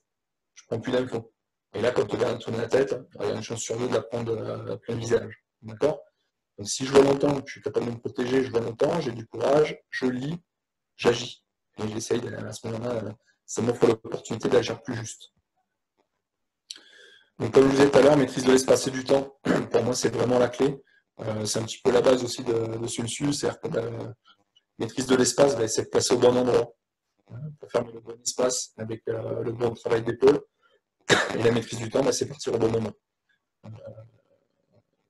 je ne prends plus d'infos. Et là, quand tu regardes tourner la tête, il y a une chance sur deux de la prendre à plein visage. D'accord? Donc si je vois longtemps, je suis capable de me protéger, je vois longtemps, j'ai du courage, je lis, j'agis. Et j'essaye, à ce moment-là, ça m'offre l'opportunité d'agir plus juste. Donc, comme je vous disais tout à l'heure, maîtrise de l'espace et du temps, pour moi, c'est vraiment la clé. C'est un petit peu la base aussi de celui-ci, c'est-à-dire que la maîtrise de l'espace, c'est de placer au bon endroit, pour faire le bon espace avec le bon travail d'épaule. Et la maîtrise du temps, c'est partir au bon moment.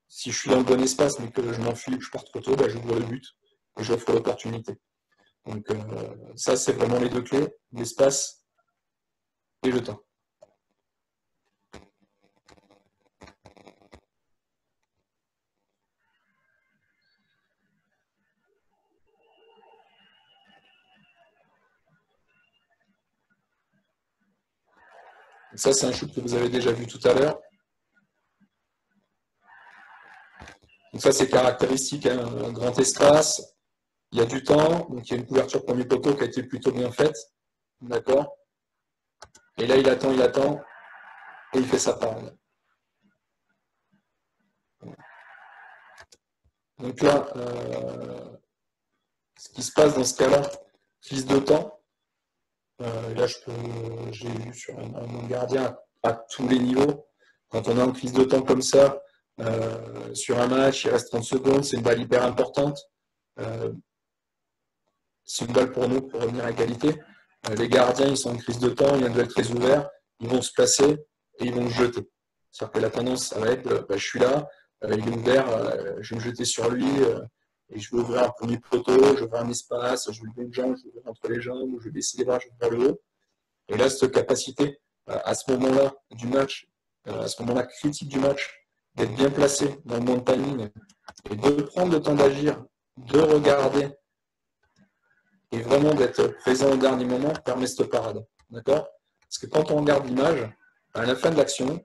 Si je suis dans le bon espace, mais que je m'enfuis ou que je pars trop tôt, j'ouvre le but et j'offre l'opportunité. Donc, ça, c'est vraiment les deux clés, l'espace et le temps. Donc ça, c'est un shoot que vous avez déjà vu tout à l'heure. Donc ça, c'est caractéristique, hein, un grand espace, il y a du temps, donc il y a une couverture premier poteau qui a été plutôt bien faite. D'accord? Et là, il attend, et il fait sa parade. Donc là, ce qui se passe dans ce cas-là, prise de temps. Là, j'ai vu sur un gardien à tous les niveaux. Quand on a une prise de temps comme ça, sur un match, il reste 30 secondes, c'est une balle hyper importante. C'est une balle pour nous pour revenir à égalité. Les gardiens, ils sont en crise de temps, il y a un duel très ouvert, ils vont se placer et ils vont se jeter. C'est-à-dire que la tendance, ça va être, je suis là, il est ouvert, je vais me jeter sur lui, et je vais ouvrir un premier poteau, je vais ouvrir un espace, je vais lever une jambe, je vais ouvrir entre les jambes, je vais baisser les bras, je vais ouvrir le haut. Et là, cette capacité, à ce moment-là du match, à ce moment-là critique du match, d'être bien placé dans le bon timing et de prendre le temps d'agir, de regarder et vraiment d'être présent au dernier moment permet cette parade. D'accord? Parce que quand on regarde l'image, à la fin de l'action,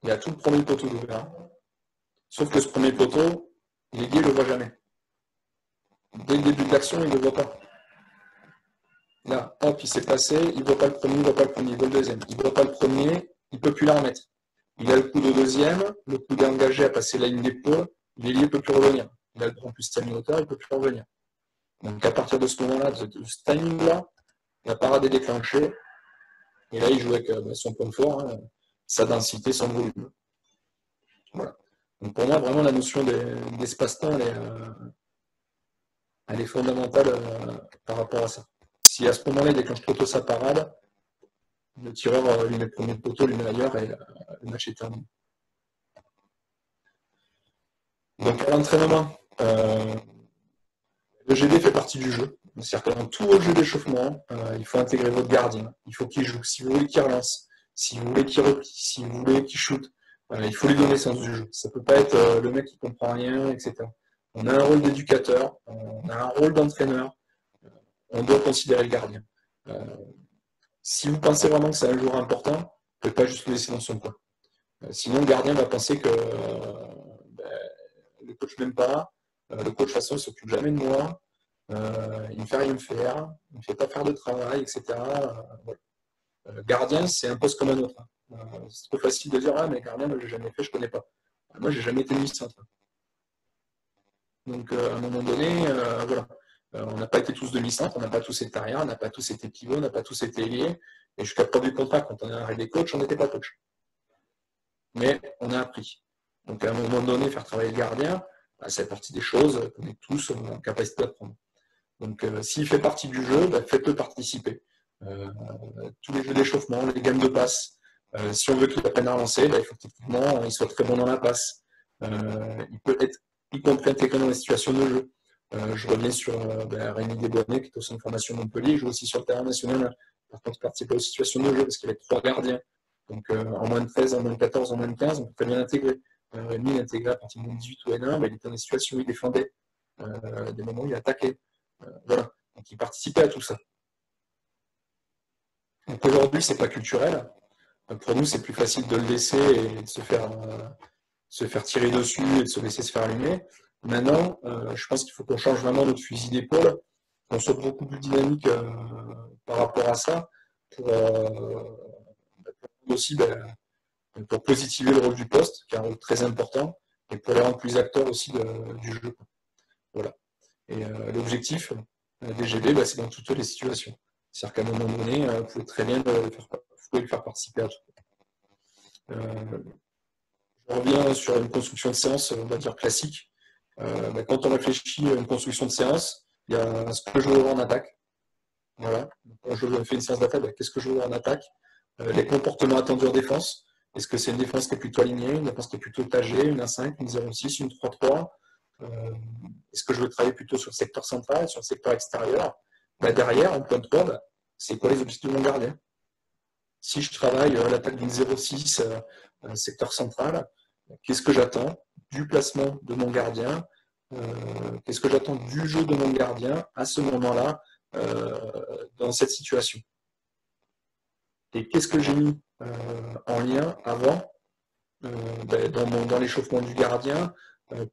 il y a tout le premier poteau d'ouvert. Sauf que ce premier poteau, l'ailier ne le voit jamais. Dès le début de l'action, il ne le voit pas. Là, hop, il s'est passé, il ne voit pas le premier, il ne voit pas le premier, il voit le deuxième. Il ne voit pas le premier, il ne peut plus la remettre. Il a le coup de deuxième, le coup d'engagé à passer la ligne d'épaule, l'ailier ne peut plus revenir. Il a le grand plus stamina hauteur, il ne peut plus revenir. Donc à partir de ce moment-là, de ce timing-là, la parade est déclenchée. Et là, il joue avec son point fort, hein, sa densité, son volume. Voilà. Donc pour moi, vraiment, la notion d'espace-temps, elle est fondamentale par rapport à ça. Si à ce moment-là, il déclenche trop tôt sa parade, le tireur lui met le premier poteau, lui met ailleurs et le match est terminé. Donc à l'entraînement, le GD fait partie du jeu. C'est-à-dire que dans tout jeu d'échauffement, il faut intégrer votre gardien. Il faut qu'il joue. Si vous voulez qu'il relance, si vous voulez qu'il replie, si vous voulez qu'il shoot, il faut lui donner le sens du jeu. Ça ne peut pas être le mec qui ne comprend rien, etc. On a un rôle d'éducateur, on a un rôle d'entraîneur, on doit considérer le gardien. Si vous pensez vraiment que c'est un joueur important, vous ne pouvez pas juste le laisser dans son coin. Sinon, le gardien va penser que le coach m'aime pas, le coach de toute façon il ne s'occupe jamais de moi, il ne me fait rien faire, il ne me fait pas faire de travail, etc. Voilà. Gardien, c'est un poste comme un autre. C'est trop facile de dire, ah mais gardien, moi, je n'ai jamais fait, je ne connais pas. Moi, je n'ai jamais été demi-centre. Donc, à un moment donné, voilà. On n'a pas été tous demi-centre, on n'a pas tous été arrière, on n'a pas tous été pivot, on n'a pas tous été ailier. Et jusqu'à preuve du contrat, quand on est arrivé coach, on n'était pas coach. Mais on a appris. Donc, à un moment donné, faire travailler le gardien, c'est partie des choses qu'on est tous en capacité d'apprendre. Donc, s'il fait partie du jeu, faites-le participer. Tous les jeux d'échauffement, les gammes de passe. Si on veut qu'il apprenne à lancer, il faut qu'effectivement, il soit très bon dans la passe. Il peut être y compris intégré dans les situations de jeu. Je reviens sur Rémi Desbonnets, qui est au centre de formation Montpellier, il joue aussi sur le terrain national. Par contre, il participe aux situations de jeu parce qu'il y avait 3 gardiens. Donc, en moins de 13, en moins de 14, en moins de 15, on peut très bien l'intégrer. Rémi, il est intégré à partir de 18 ou N1, mais il était dans des situations où il défendait, des moments où il attaquait. Voilà. Donc, il participait à tout ça. Donc, aujourd'hui, ce n'est pas culturel. Pour nous, c'est plus facile de le laisser et de se faire tirer dessus et de se laisser se faire allumer. Maintenant, je pense qu'il faut qu'on change vraiment notre fusil d'épaule, qu'on soit beaucoup plus dynamique par rapport à ça, pour aussi pour positiver le rôle du poste, qui est un rôle très important, et pour les rendre plus acteurs aussi du jeu. Voilà. Et l'objectif des GB, c'est dans toutes les situations. C'est-à-dire qu'à un moment donné, vous pouvez très bien le faire participer à tout. Je reviens sur une construction de séance, on va dire classique. Quand on réfléchit à une construction de séance, il y a ce que je veux voir en attaque. Voilà. Quand je fais une séance d'attaque, qu'est-ce que je veux voir en attaque? Les comportements attendus en défense. Est-ce que c'est une défense qui est plutôt alignée, une défense qui est plutôt tagée, une 1-5, une 0-6, une 3-3? Est-ce que je veux travailler plutôt sur le secteur central, sur le secteur extérieur? Derrière, en point de 3, c'est quoi les objectifs de mon gardien? Si je travaille à l'attaque d'une 0-6, secteur central, qu'est-ce que j'attends du placement de mon gardien? Qu'est-ce que j'attends du jeu de mon gardien à ce moment-là dans cette situation? Et qu'est-ce que j'ai mis en lien avant dans l'échauffement du gardien,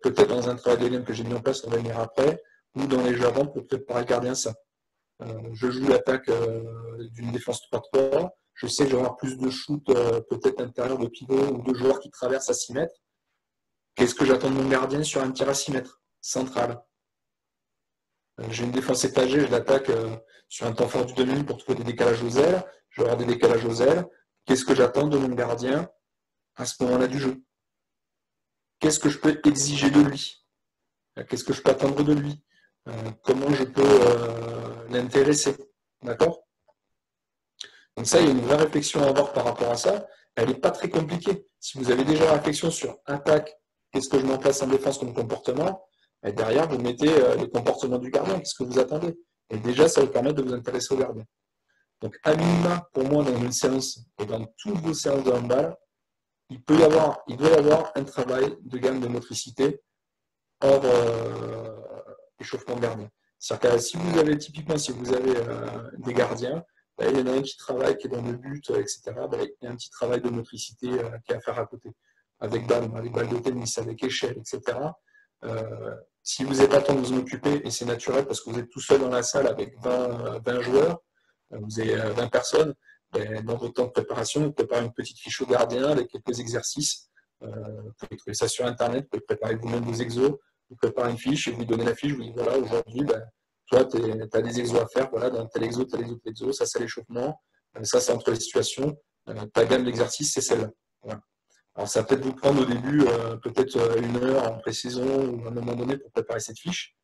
peut-être dans un travail de lien que j'ai mis en place, on va venir après, ou dans les jeux avant pour préparer le gardien ça. Je joue l'attaque d'une défense 3-3, je sais que je vais avoir plus de shoot peut-être intérieur de pivot ou de joueurs qui traversent à 6 mètres. Qu'est-ce que j'attends de mon gardien sur un tir à 6 mètres central? J'ai une défense étagée, je l'attaque sur un temps fort du 2 minutes pour trouver des décalages aux ailes. Je vais avoir des décalages aux ailes. Qu'est-ce que j'attends de mon gardien à ce moment-là du jeu? Qu'est-ce que je peux exiger de lui? Qu'est-ce que je peux attendre de lui? comment je peux l'intéresser. D'accord? Donc ça, il y a une vraie réflexion à avoir par rapport à ça. Elle n'est pas très compliquée. Si vous avez déjà la réflexion sur attaque, qu'est-ce que je mets en place en défense comme comportement, et derrière, vous mettez les comportements du gardien, qu'est-ce que vous attendez. Et déjà, ça va vous permettre de vous intéresser au gardien. Donc, à minima, pour moi, dans une séance et dans toutes vos séances de handball, il doit y avoir un travail de gamme de motricité hors échauffement de gardien. C'est-à-dire que si vous avez typiquement, si vous avez des gardiens, il y en a un qui travaille, qui est dans le but, etc. Il y a un petit travail de motricité qui est à faire à côté, avec balles de tennis, avec échelle, etc. Si vous n'avez pas le temps de vous en occuper, et c'est naturel parce que vous êtes tout seul dans la salle avec 20 joueurs, vous avez 20 personnes, dans votre temps de préparation, vous préparez une petite fiche au gardien avec quelques exercices. Vous pouvez trouver ça sur Internet, vous pouvez préparer vous-même vos exos, vous préparez une fiche et vous lui donnez la fiche, vous dites voilà, aujourd'hui, toi, tu as des exos à faire, voilà, dans tel exo, tel exo, ça c'est l'échauffement, ça c'est entre les situations, ta gamme d'exercices, c'est celle-là. Voilà. Alors ça va peut-être vous prendre au début peut-être 1 heure en pré-saison ou à un moment donné pour préparer cette fiche,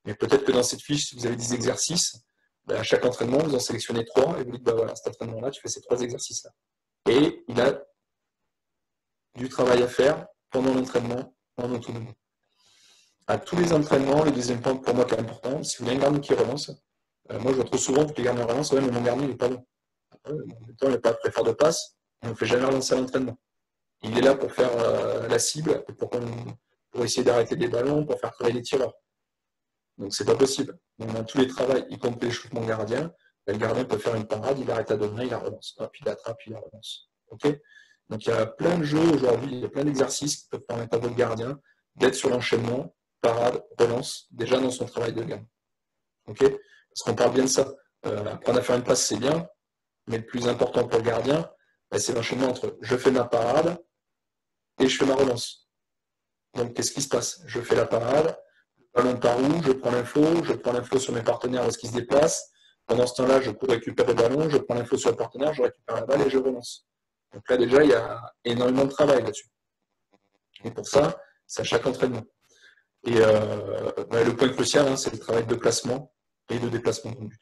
mais peut-être que dans cette fiche, si vous avez des exercices, à chaque entraînement, vous en sélectionnez 3 et vous dites voilà, cet entraînement-là, tu fais ces 3 exercices-là. Et il a du travail à faire pendant l'entraînement en autonomie. À tous les entraînements, le deuxième point pour moi qui est important, si vous avez un gardien qui relance, moi je vois trop souvent que les gardiens relancent, ouais, mais mon gardien il n'est pas bon. En même temps, il n'est pas prêt à faire de passe, on ne fait jamais relancer à l'entraînement. Il est là pour faire la cible, pour essayer d'arrêter des ballons, pour faire travailler les tireurs. Donc c'est pas possible. Donc, dans tous les travaux, y compris l'échauffement gardien, le gardien peut faire une parade, il arrête à donner, il la relance. Hop, il attrape, il la relance. Okay, donc il y a plein de jeux aujourd'hui, il y a plein d'exercices qui peuvent permettre à votre gardien d'être sur l'enchaînement, parade, relance, déjà dans son travail de gamme. Okay, parce qu'on parle bien de ça. Apprendre à faire une passe, c'est bien, mais le plus important pour le gardien, c'est l'enchaînement entre je fais ma parade et je fais ma relance. Donc qu'est-ce qui se passe? Je fais la parade, ballon par où, je prends l'info sur mes partenaires où est-ce qu'ils se déplacent. Pendant ce temps-là, je cours récupérer le ballon, je prends l'info sur le partenaire, je récupère la balle et je relance. Donc là, déjà, il y a énormément de travail là-dessus. Et pour ça, c'est à chaque entraînement. Et le point crucial, hein, c'est le travail de placement et de déplacement de but.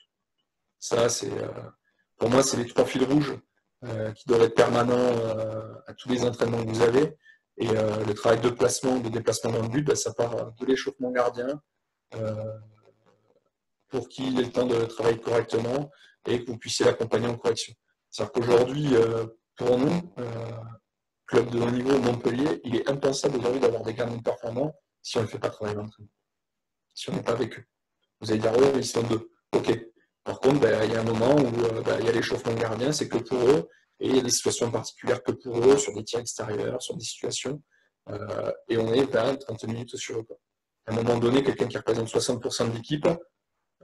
Ça, pour moi, c'est les 3 fils rouges qui doivent être permanents à tous les entraînements que vous avez. Et le travail de placement, de déplacement dans le but, ça part de l'échauffement gardien pour qu'il ait le temps de travailler correctement et que vous puissiez l'accompagner en correction. C'est-à-dire qu'aujourd'hui, pour nous, club de haut niveau Montpellier, il est impensable aujourd'hui d'avoir des gardiens performants si on ne fait pas travailler l'entraînement, si on n'est pas avec eux. Vous allez dire, oui, ils sont 2. OK. Par contre, il y a un moment où il y a l'échauffement gardien, c'est que pour eux, et il y a des situations particulières que pour eux, sur des tirs extérieurs, sur des situations, et on est 20-30 minutes sur eux. À un moment donné, quelqu'un qui représente 60% de l'équipe,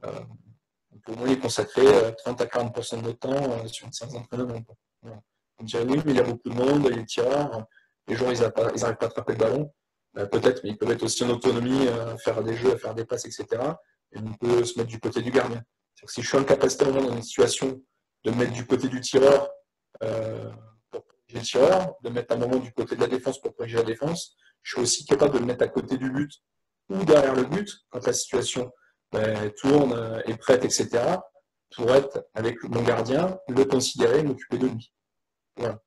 on peut au moins y consacrer 30 à 40% de notre temps sur une séance d'entraînement. Voilà. On dirait oui, mais il y a beaucoup de monde, il y a des tireurs, les joueurs ils n'arrivent pas à attraper le ballon. Peut-être, mais ils peuvent être aussi en autonomie, faire des jeux, faire des passes, etc. Et on peut se mettre du côté du gardien. Si je suis en capacité dans une situation de me mettre du côté du tireur pour corriger le tireur, de me mettre un moment du côté de la défense pour corriger la défense, je suis aussi capable de me mettre à côté du but ou derrière le but quand la situation tourne, est prête, etc. pour être avec mon gardien, le considérer, m'occuper de lui. Voilà.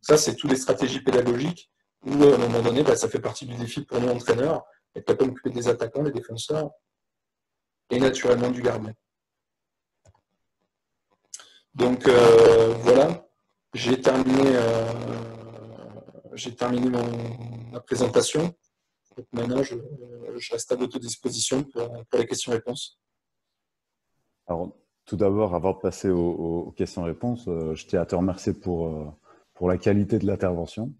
Ça, c'est toutes les stratégies pédagogiques où, à un moment donné, ça fait partie du défi pour nous, entraîneurs, être capable de m'occuper des attaquants, des défenseurs et naturellement du gardien. Donc, voilà, j'ai terminé ma présentation. Donc, maintenant, je reste à votre disposition pour les questions-réponses. Alors, tout d'abord, avant de passer aux questions-réponses, je tiens à te remercier pour la qualité de l'intervention.